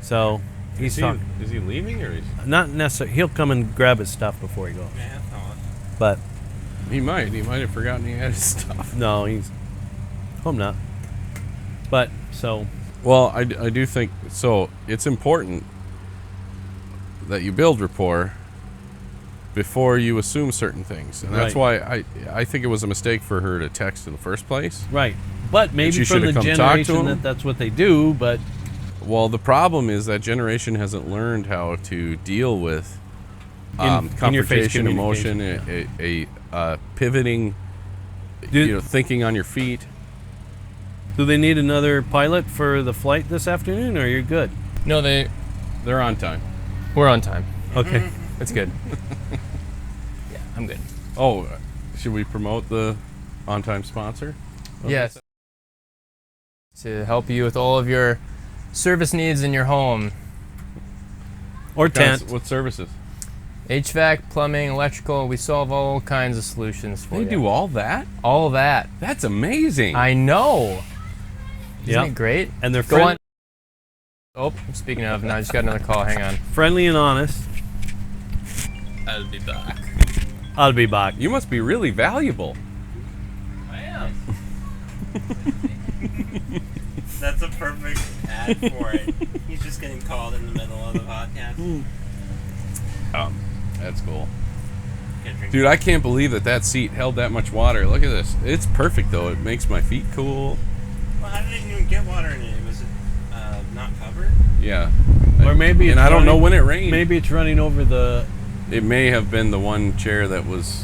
Speaker 1: So he's talking.
Speaker 3: Is he leaving or
Speaker 1: Not necessarily. He'll come and grab his stuff before he goes.
Speaker 5: Yeah, I thought.
Speaker 1: But
Speaker 3: he might have forgotten he had his stuff.
Speaker 1: no, hope not. But so.
Speaker 3: Well, I do think so. It's important that you build rapport before you assume certain things, and that's why I think it was a mistake for her to text in the first place.
Speaker 1: Right, but maybe
Speaker 3: she
Speaker 1: from the
Speaker 3: should have come talk to
Speaker 1: generation
Speaker 3: him.
Speaker 1: that's what they do. But
Speaker 3: Well, the problem is that generation hasn't learned how to deal with
Speaker 1: in-your-face
Speaker 3: confrontation, emotion,
Speaker 1: communication.
Speaker 3: a pivoting, thinking on your feet.
Speaker 1: do they need another pilot for the flight this afternoon, or you're good?
Speaker 4: No,
Speaker 3: They're on time.
Speaker 4: we're on time.
Speaker 1: Okay.
Speaker 4: It's good. Yeah, I'm good.
Speaker 3: Oh, should we promote the on-time sponsor?
Speaker 4: Yes. To help you with all of your service needs in your home.
Speaker 1: Or
Speaker 3: Guys,
Speaker 1: tent.
Speaker 3: what services?
Speaker 4: HVAC, plumbing, electrical, we solve all kinds of solutions for
Speaker 3: They
Speaker 4: you.
Speaker 3: do all that?
Speaker 4: All that.
Speaker 3: That's amazing.
Speaker 4: I know. Isn't
Speaker 1: Yep.
Speaker 4: it great?
Speaker 1: And they're
Speaker 4: Go on. Oh, speaking of, no, I just got another call. Hang on.
Speaker 1: friendly and honest.
Speaker 4: I'll be back.
Speaker 1: I'll be back.
Speaker 3: You must be really valuable.
Speaker 5: That's a perfect ad for it. He's just getting called in the middle of the podcast.
Speaker 3: That's cool.
Speaker 5: Can't drink.
Speaker 3: Dude, I can't believe that seat held that much water. Look at this. It's perfect, though. It makes my feet cool.
Speaker 5: Well, how did it even get water in it? Was it not covered?
Speaker 3: Yeah.
Speaker 1: Or maybe
Speaker 3: And
Speaker 1: it's
Speaker 3: I don't know
Speaker 1: running-
Speaker 3: when it rained.
Speaker 1: Maybe it's running over the.
Speaker 3: It may have been the one chair that was...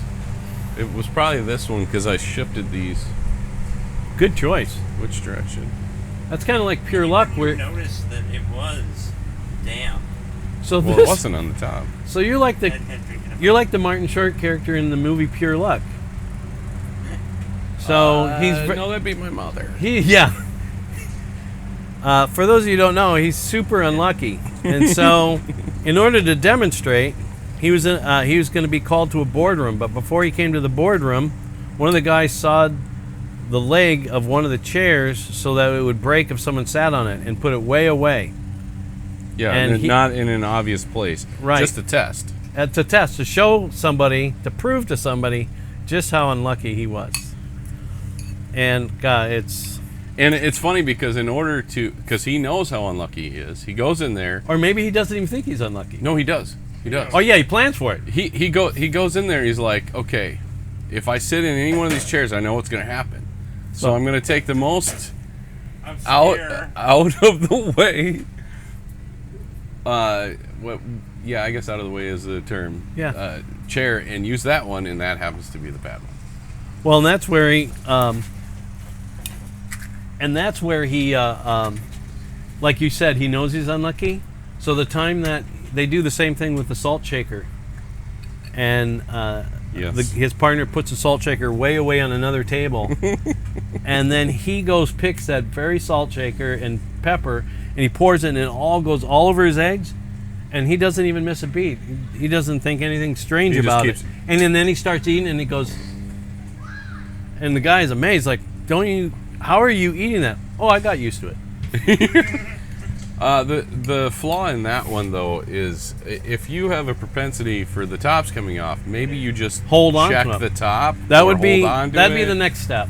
Speaker 3: It was probably this one because I shifted these.
Speaker 1: Good choice.
Speaker 3: Which direction?
Speaker 1: That's kind of like pure luck.
Speaker 5: You
Speaker 1: Where
Speaker 5: noticed that it was damp.
Speaker 1: so
Speaker 3: Well,
Speaker 1: this.
Speaker 3: it wasn't on the top.
Speaker 1: So you're like
Speaker 5: I
Speaker 1: the
Speaker 5: can't drink it.
Speaker 1: you're like the Martin Short character in the movie Pure Luck. So
Speaker 3: No, that'd be my mother.
Speaker 1: yeah. For those of you who don't know, he's super unlucky, and so in order to demonstrate, he was going to be called to a boardroom. But before he came to the boardroom, one of the guys sawed the leg of one of the chairs so that it would break if someone sat on it, and put it way away.
Speaker 3: Yeah,
Speaker 1: And
Speaker 3: and
Speaker 1: he-
Speaker 3: not in an obvious place.
Speaker 1: Right.
Speaker 3: Just a test.
Speaker 1: To test, to show somebody, to prove to somebody just how unlucky he was. And God, it's
Speaker 3: And it's funny because because he knows how unlucky he is, he goes in there.
Speaker 1: or maybe he doesn't even think he's unlucky.
Speaker 3: No, he does. He does.
Speaker 1: Oh yeah, he plans for it.
Speaker 3: He goes in there. He's like, okay, if I sit in any one of these chairs, I know what's going to happen. So I'm going to take the most
Speaker 5: I'm
Speaker 3: out
Speaker 5: scared.
Speaker 3: of the way. What? Yeah, I guess out of the way is the term.
Speaker 1: Yeah.
Speaker 3: Chair, and use that one, and that happens to be the bad one.
Speaker 1: Well, and that's where he, like you said, he knows he's unlucky. So the time that they do the same thing with the salt shaker, and
Speaker 3: Yes.
Speaker 1: his partner puts the salt shaker way away on another table, and then he picks that very salt shaker and pepper, and he pours it, and it all goes all over his eggs, and he doesn't even miss a beat. He doesn't think anything strange
Speaker 3: He just
Speaker 1: about it.
Speaker 3: keeps-
Speaker 1: And then he starts eating, and he goes, and the guy is amazed, like, how are you eating that? Oh, I got used to it.
Speaker 3: The flaw in that one though is if you have a propensity for the tops coming off, maybe you just
Speaker 1: Hold on to
Speaker 3: check
Speaker 1: them.
Speaker 3: the top.
Speaker 1: That
Speaker 3: or
Speaker 1: would be
Speaker 3: hold on to
Speaker 1: that'd be
Speaker 3: it.
Speaker 1: the next step.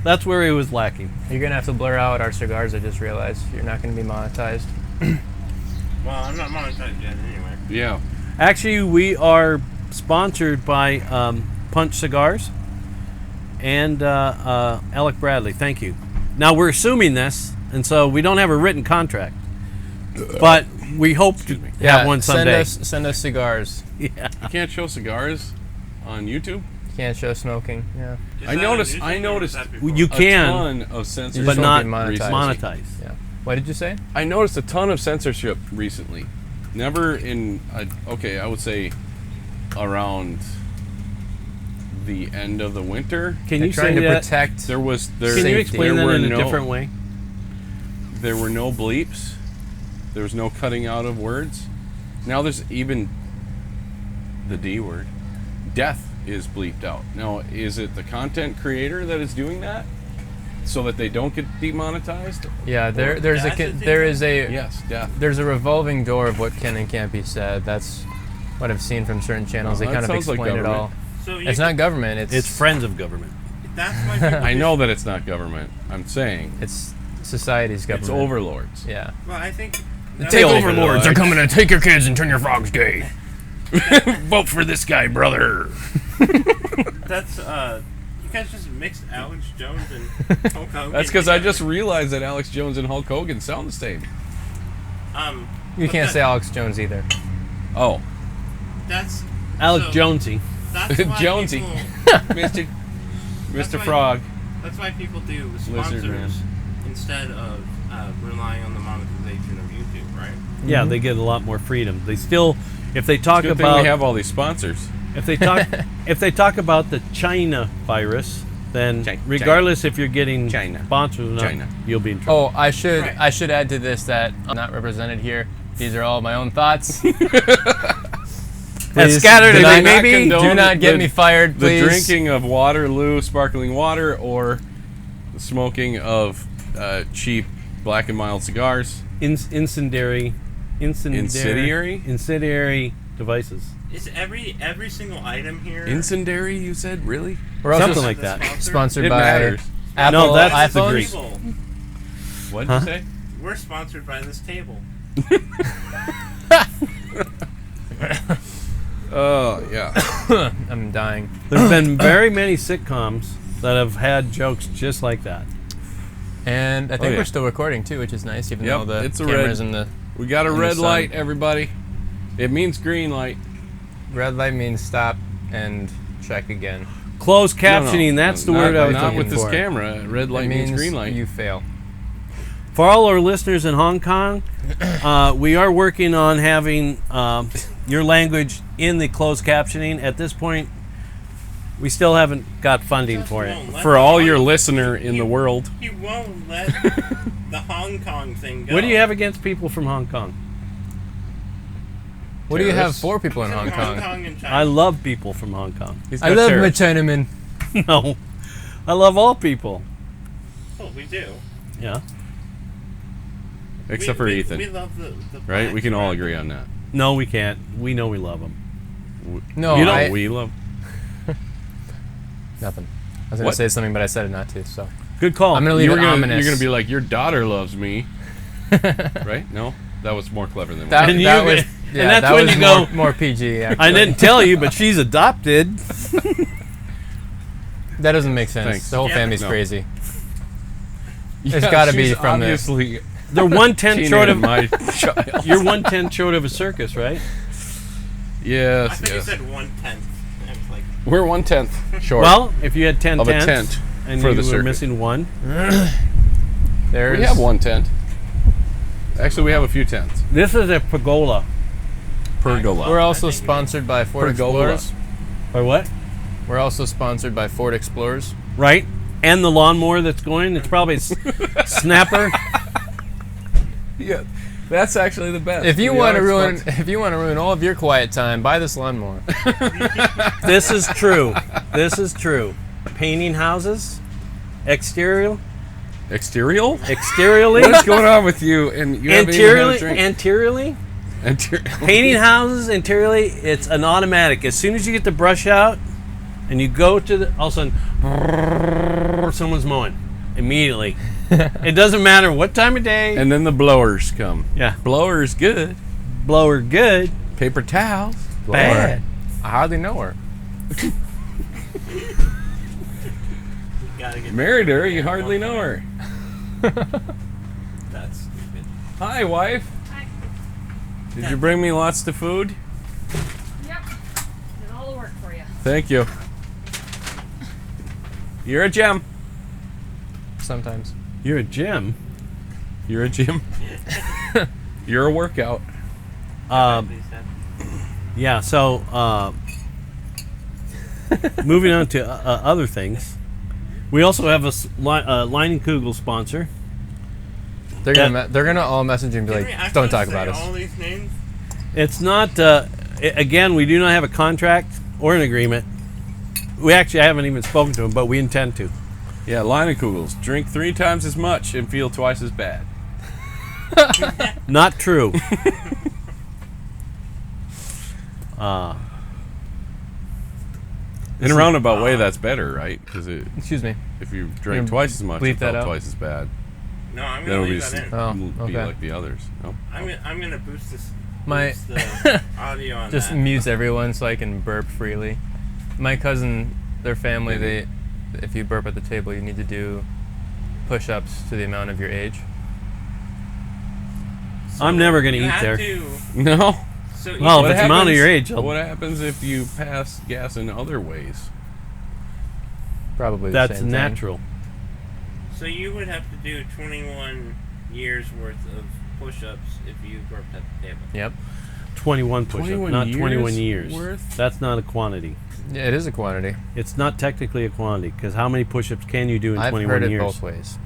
Speaker 1: That's where he was lacking.
Speaker 4: You're gonna have to blur out our cigars. I just realized you're not gonna be monetized.
Speaker 5: Well, I'm not monetized yet anyway.
Speaker 3: Yeah.
Speaker 1: Actually, we are sponsored by Punch Cigars and Alec Bradley. Thank you. Now we're assuming this, and so we don't have a written contract, but we hope to have one someday.
Speaker 4: Send us cigars.
Speaker 1: Yeah.
Speaker 3: You can't show cigars on YouTube.
Speaker 4: Can't show smoking. Yeah.
Speaker 5: Is
Speaker 3: I
Speaker 5: that
Speaker 3: noticed-
Speaker 5: a new
Speaker 3: I
Speaker 5: thing, or was
Speaker 3: noticed-
Speaker 5: that before?
Speaker 1: You can,
Speaker 3: A ton of censorship.
Speaker 1: but
Speaker 4: just
Speaker 1: not
Speaker 4: won't be monetized.
Speaker 1: monetize.
Speaker 4: Yeah. What did you say?
Speaker 3: I noticed a ton of censorship recently. Never in I would say around the end of the winter.
Speaker 1: Can
Speaker 4: They're
Speaker 1: you
Speaker 4: trying
Speaker 1: say
Speaker 4: to
Speaker 1: that?
Speaker 4: protect.
Speaker 3: There was
Speaker 1: Can you
Speaker 4: safety.
Speaker 1: explain
Speaker 3: there
Speaker 1: that
Speaker 3: were
Speaker 1: in a
Speaker 3: no-
Speaker 1: different way?
Speaker 3: There were no bleeps. There was no cutting out of words. Now there's even the D word. Death is bleeped out. Now, is it the content creator that is doing that so that they don't get demonetized?
Speaker 4: Yeah. There's a
Speaker 5: That's the thing.
Speaker 4: there is a
Speaker 3: Yes, death.
Speaker 4: there's a revolving door of what can and can't be said. That's what I've seen from certain channels.
Speaker 3: Oh,
Speaker 4: They
Speaker 3: that
Speaker 4: kind of
Speaker 3: sounds like
Speaker 4: explain it all.
Speaker 5: So you
Speaker 4: It's not government.
Speaker 1: It's friends of government.
Speaker 5: That's why people
Speaker 3: I know that it's not government. I'm saying
Speaker 4: It's society's
Speaker 3: it's
Speaker 4: government.
Speaker 3: overlords.
Speaker 4: Yeah.
Speaker 5: Well, I think that's
Speaker 3: Take
Speaker 5: why-
Speaker 3: overlords are
Speaker 4: coming to take your kids and turn your frogs gay.
Speaker 3: Vote for this guy, brother.
Speaker 5: That's you guys just mixed Alex Jones and Hulk Hogan.
Speaker 3: That's because I
Speaker 5: together.
Speaker 3: just realized that Alex Jones and Hulk Hogan sound the same.
Speaker 4: You
Speaker 5: but
Speaker 4: can't
Speaker 5: that-
Speaker 4: say Alex Jones either.
Speaker 3: Oh,
Speaker 5: That's
Speaker 1: Alex
Speaker 5: so
Speaker 1: Jonesy.
Speaker 5: That's why
Speaker 3: Jonesy.
Speaker 5: people-
Speaker 3: Mr.
Speaker 5: That's
Speaker 3: Mr.
Speaker 5: why-
Speaker 3: Frog.
Speaker 5: That's why people do
Speaker 3: Man.
Speaker 5: sponsors instead of relying on the monetization of YouTube, right?
Speaker 1: Yeah, they get a lot more freedom. They still, if they talk
Speaker 3: Good thing
Speaker 1: about,
Speaker 3: we have all these sponsors.
Speaker 1: if they talk about the China virus, then
Speaker 3: China.
Speaker 1: regardless if you're getting
Speaker 3: China.
Speaker 1: sponsored or not,
Speaker 3: China.
Speaker 1: you'll be in trouble.
Speaker 4: Oh, I should
Speaker 5: Right.
Speaker 4: I should add to this that I'm not represented here. These are all my own thoughts.
Speaker 1: As
Speaker 4: Please
Speaker 1: scattered
Speaker 4: do
Speaker 1: as they
Speaker 4: not
Speaker 1: may be,
Speaker 3: condone
Speaker 4: do not get
Speaker 3: the-
Speaker 4: me fired,
Speaker 3: The
Speaker 4: please.
Speaker 3: drinking of Waterloo sparkling water or the smoking of cheap black and mild cigars.
Speaker 1: incendiary
Speaker 3: Incendiary?
Speaker 1: devices.
Speaker 5: Is every single item here?
Speaker 3: Incendiary, you said? Really?
Speaker 4: We're also
Speaker 1: Something like that.
Speaker 4: sponsored
Speaker 3: It
Speaker 4: by
Speaker 3: matters.
Speaker 4: Apple
Speaker 1: No, that's the
Speaker 4: iPhones.
Speaker 1: Greek.
Speaker 5: Table.
Speaker 3: What'd
Speaker 1: Huh?
Speaker 3: you say?
Speaker 5: We're sponsored by this table.
Speaker 3: Oh, yeah.
Speaker 4: I'm dying.
Speaker 1: There's been very many sitcoms that have had jokes just like that.
Speaker 4: And I think
Speaker 3: yeah.
Speaker 4: we're still recording too, which is nice, even
Speaker 3: Yep,
Speaker 4: though the
Speaker 3: it's a
Speaker 4: camera's
Speaker 3: red-
Speaker 4: in the
Speaker 3: We got a
Speaker 4: In the
Speaker 3: red
Speaker 4: sun.
Speaker 3: light, everybody. It means green light.
Speaker 4: red light means stop and check again.
Speaker 1: Closed
Speaker 3: No, no,
Speaker 1: captioning, that's the
Speaker 3: not-
Speaker 1: word I was
Speaker 3: Not
Speaker 1: looking
Speaker 3: with this
Speaker 1: for.
Speaker 3: camera. Red light
Speaker 4: it
Speaker 3: means green light.
Speaker 4: You fail.
Speaker 1: For all our listeners in Hong Kong, we are working on having your language in the closed captioning. At this point, we still haven't got funding for it.
Speaker 3: For all your listener in the world.
Speaker 5: He won't let the Hong Kong thing go.
Speaker 1: What do you have against people from Hong Kong?
Speaker 4: What do you have
Speaker 3: Terrorists.
Speaker 4: for people in Hong Kong?
Speaker 5: and China.
Speaker 1: I love people from Hong Kong.
Speaker 3: He's
Speaker 4: I
Speaker 3: got
Speaker 4: love my
Speaker 3: terrorists.
Speaker 4: Chinaman.
Speaker 1: No, I love all people.
Speaker 5: Oh, we do.
Speaker 1: Yeah.
Speaker 3: Except for
Speaker 5: we,
Speaker 3: Ethan.
Speaker 5: We love the
Speaker 3: Right?
Speaker 5: blacks,
Speaker 3: We can all
Speaker 5: right?
Speaker 3: agree on that.
Speaker 1: No, we can't. We know we love them.
Speaker 4: No,
Speaker 1: You know,
Speaker 4: I,
Speaker 3: We love.
Speaker 4: nothing. I was gonna
Speaker 3: What?
Speaker 4: say something, but I said it not to. So
Speaker 1: Good call.
Speaker 4: I'm gonna leave
Speaker 3: You
Speaker 4: it
Speaker 3: were gonna,
Speaker 4: ominous.
Speaker 3: you're gonna be like, your daughter loves me. Right? No? That was more clever than
Speaker 4: that,
Speaker 3: that.
Speaker 1: And
Speaker 4: that
Speaker 1: you-
Speaker 4: was,
Speaker 1: and
Speaker 4: yeah,
Speaker 1: that's
Speaker 4: that
Speaker 1: when
Speaker 4: was
Speaker 1: you
Speaker 4: more,
Speaker 1: go-
Speaker 4: more PG. Actually.
Speaker 1: I didn't tell you, but she's adopted.
Speaker 4: That doesn't make sense.
Speaker 3: Thanks.
Speaker 4: The whole
Speaker 5: Yeah,
Speaker 4: family's
Speaker 3: no.
Speaker 4: crazy. It's gotta be
Speaker 3: she's
Speaker 4: from the-
Speaker 3: obviously
Speaker 1: They're 1/10 short of
Speaker 3: my child.
Speaker 1: You're 1/10 short of a circus, right?
Speaker 5: I
Speaker 3: Yes,
Speaker 5: thought you
Speaker 3: yes.
Speaker 5: said 1/10. I was like,
Speaker 3: We're 1/10 short
Speaker 1: Well, if you had 10
Speaker 3: of a
Speaker 1: tenths
Speaker 3: tent
Speaker 1: and
Speaker 3: for
Speaker 1: you
Speaker 3: the
Speaker 1: were
Speaker 3: circus.
Speaker 1: missing one,
Speaker 4: There's
Speaker 3: We have one tent. Actually, we have a few tents.
Speaker 1: this is a pergola.
Speaker 3: Pergola.
Speaker 4: We're also sponsored by Ford
Speaker 3: Pergola.
Speaker 4: Explorers.
Speaker 1: Or what?
Speaker 4: We're also sponsored by Ford Explorers.
Speaker 1: Right? And the lawnmower that's going, it's probably Snapper.
Speaker 3: Yeah, that's actually the best.
Speaker 4: If you
Speaker 3: We
Speaker 4: want to
Speaker 3: are
Speaker 4: ruin,
Speaker 3: sponsored.
Speaker 4: if you want to ruin all of your quiet time, buy this lawnmower.
Speaker 1: This is true. This is true. Painting houses, exterior,
Speaker 3: Exterior?
Speaker 1: exteriorly,
Speaker 3: What's going on with you? And you haven't even had a
Speaker 1: anteriorly,
Speaker 3: drink.
Speaker 1: anteriorly.
Speaker 3: Anterior.
Speaker 1: Painting houses interiorly, it's an automatic. As soon as you get the brush out and you go to the, all of a sudden, someone's mowing immediately. It doesn't matter what time of day.
Speaker 3: And then the blowers come.
Speaker 1: Yeah,
Speaker 3: Blowers good.
Speaker 1: blower good,
Speaker 3: Paper towels.
Speaker 1: bad.
Speaker 4: I hardly know her.
Speaker 5: gotta get
Speaker 3: Married her, you hardly know her.
Speaker 5: That's stupid.
Speaker 3: Hi, wife.
Speaker 6: Hi.
Speaker 3: Did you bring me lots of food?
Speaker 6: Yep. Did all the work for you.
Speaker 3: Thank you. You're a gem.
Speaker 4: Sometimes.
Speaker 1: You're a gem.
Speaker 3: You're a gem. You're a workout.
Speaker 5: They said.
Speaker 1: Yeah. So, moving on to other things, we also have a Lining Kugel sponsor.
Speaker 4: They're gonna all message you and be
Speaker 5: Didn't we
Speaker 4: like,
Speaker 5: actually
Speaker 4: "Don't talk
Speaker 5: say
Speaker 4: about
Speaker 5: all
Speaker 4: us."
Speaker 5: these names?
Speaker 1: It's not. Again, we do not have a contract or an agreement. We actually haven't even spoken to them, but we intend to.
Speaker 3: Yeah, Leinekugels. Drink 3 times as much and feel twice as bad.
Speaker 1: Not true.
Speaker 3: In a roundabout way, that's better, right? Because
Speaker 4: Excuse me.
Speaker 3: if you drink
Speaker 4: gonna
Speaker 3: twice as much,
Speaker 4: bleep
Speaker 3: it
Speaker 4: that
Speaker 3: felt
Speaker 4: out?
Speaker 3: twice as bad.
Speaker 5: No, I'm
Speaker 3: Then
Speaker 5: gonna
Speaker 3: it would
Speaker 5: leave
Speaker 3: be,
Speaker 5: that in.
Speaker 4: Oh,
Speaker 3: be
Speaker 4: okay.
Speaker 3: like the others. Oh.
Speaker 5: I'm gonna boost this.
Speaker 4: My-
Speaker 5: Boost the audio on
Speaker 4: Just
Speaker 5: that.
Speaker 4: mute everyone so I can burp freely. My cousin, their family, they, if you burp at the table, you need to do push-ups to the amount of your age.
Speaker 1: I'm never going to
Speaker 5: You
Speaker 1: eat
Speaker 5: have
Speaker 1: there.
Speaker 5: to-
Speaker 3: No.
Speaker 5: So
Speaker 1: Well,
Speaker 5: you-
Speaker 1: if it's the amount of your age,
Speaker 3: What happens if you pass gas in other ways?
Speaker 4: Probably the
Speaker 1: that's
Speaker 4: same thing.
Speaker 1: natural.
Speaker 5: So you would have to do 21 years worth of push-ups if you burped at the table.
Speaker 4: Yep.
Speaker 1: 21 push-ups,
Speaker 3: 21
Speaker 1: not 21
Speaker 3: years
Speaker 1: years.
Speaker 3: worth?
Speaker 1: That's not a quantity.
Speaker 4: Yeah, it is a quantity.
Speaker 1: It's not technically a quantity because how many push-ups can you do in
Speaker 4: I've
Speaker 1: 21
Speaker 4: heard it
Speaker 1: years?
Speaker 4: both ways.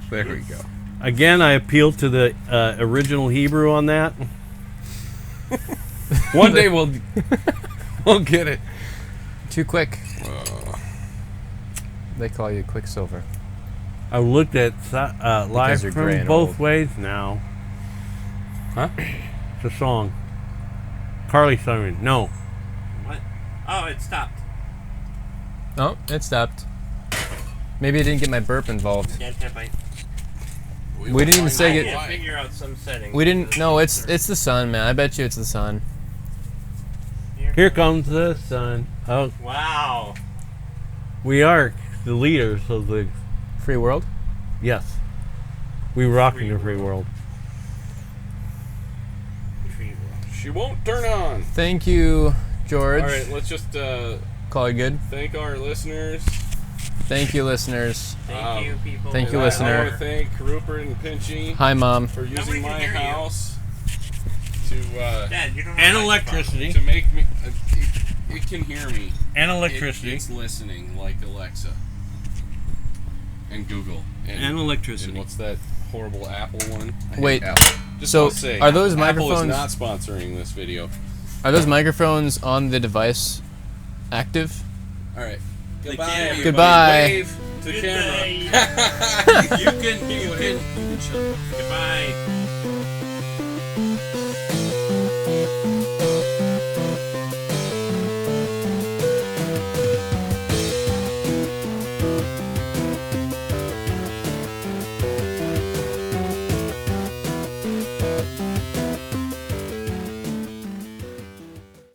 Speaker 3: There we go.
Speaker 1: Again, I appeal to the original Hebrew on that.
Speaker 3: One day we'll get it.
Speaker 4: Too quick. They call you Quicksilver.
Speaker 1: I looked at live
Speaker 4: you're
Speaker 1: from
Speaker 4: gray and
Speaker 1: both
Speaker 4: old.
Speaker 1: ways now.
Speaker 3: Huh?
Speaker 1: It's a song. Carly Simon. No.
Speaker 5: What? Oh, it stopped.
Speaker 4: Oh, it stopped. Maybe I didn't get my burp involved.
Speaker 5: Yeah, can't bite.
Speaker 4: We didn't even
Speaker 5: I
Speaker 4: say
Speaker 5: can't
Speaker 4: it.
Speaker 5: figure out some setting.
Speaker 4: We didn't. No, it's the sun, man. I bet you it's the sun.
Speaker 1: Here comes the sun. Oh,
Speaker 5: Wow.
Speaker 1: we are the leaders of the.
Speaker 4: Free world.
Speaker 1: Yes. We rock in the free world.
Speaker 5: Tree world.
Speaker 3: She won't turn on.
Speaker 4: Thank you, George.
Speaker 3: All right, let's just
Speaker 4: Call it good.
Speaker 3: thank our listeners.
Speaker 4: Thank you, listeners.
Speaker 5: Thank you, people.
Speaker 4: thank you,
Speaker 3: I
Speaker 4: listener.
Speaker 3: want to thank Rupert and Pinchy
Speaker 4: Hi, Mom.
Speaker 3: for
Speaker 5: Nobody
Speaker 3: using
Speaker 5: can
Speaker 3: my
Speaker 5: hear you.
Speaker 3: house to
Speaker 5: Dad, you don't have
Speaker 1: And
Speaker 5: a microphone.
Speaker 1: electricity.
Speaker 3: to make me. It can hear me.
Speaker 1: And
Speaker 3: It's listening like Alexa and Google
Speaker 1: And electricity.
Speaker 3: And what's that horrible Apple one? I hate
Speaker 4: Wait,
Speaker 3: Apple. Just
Speaker 4: so
Speaker 3: want to say,
Speaker 4: are those
Speaker 3: Apple
Speaker 4: microphones-
Speaker 3: is not sponsoring this video.
Speaker 4: Are those microphones on the device active?
Speaker 3: All right.
Speaker 2: They
Speaker 3: Goodbye.
Speaker 2: can't be.
Speaker 3: everybody.
Speaker 4: Goodbye.
Speaker 3: Wave to the camera.
Speaker 5: Goodbye.
Speaker 2: You can shut up.
Speaker 5: Goodbye.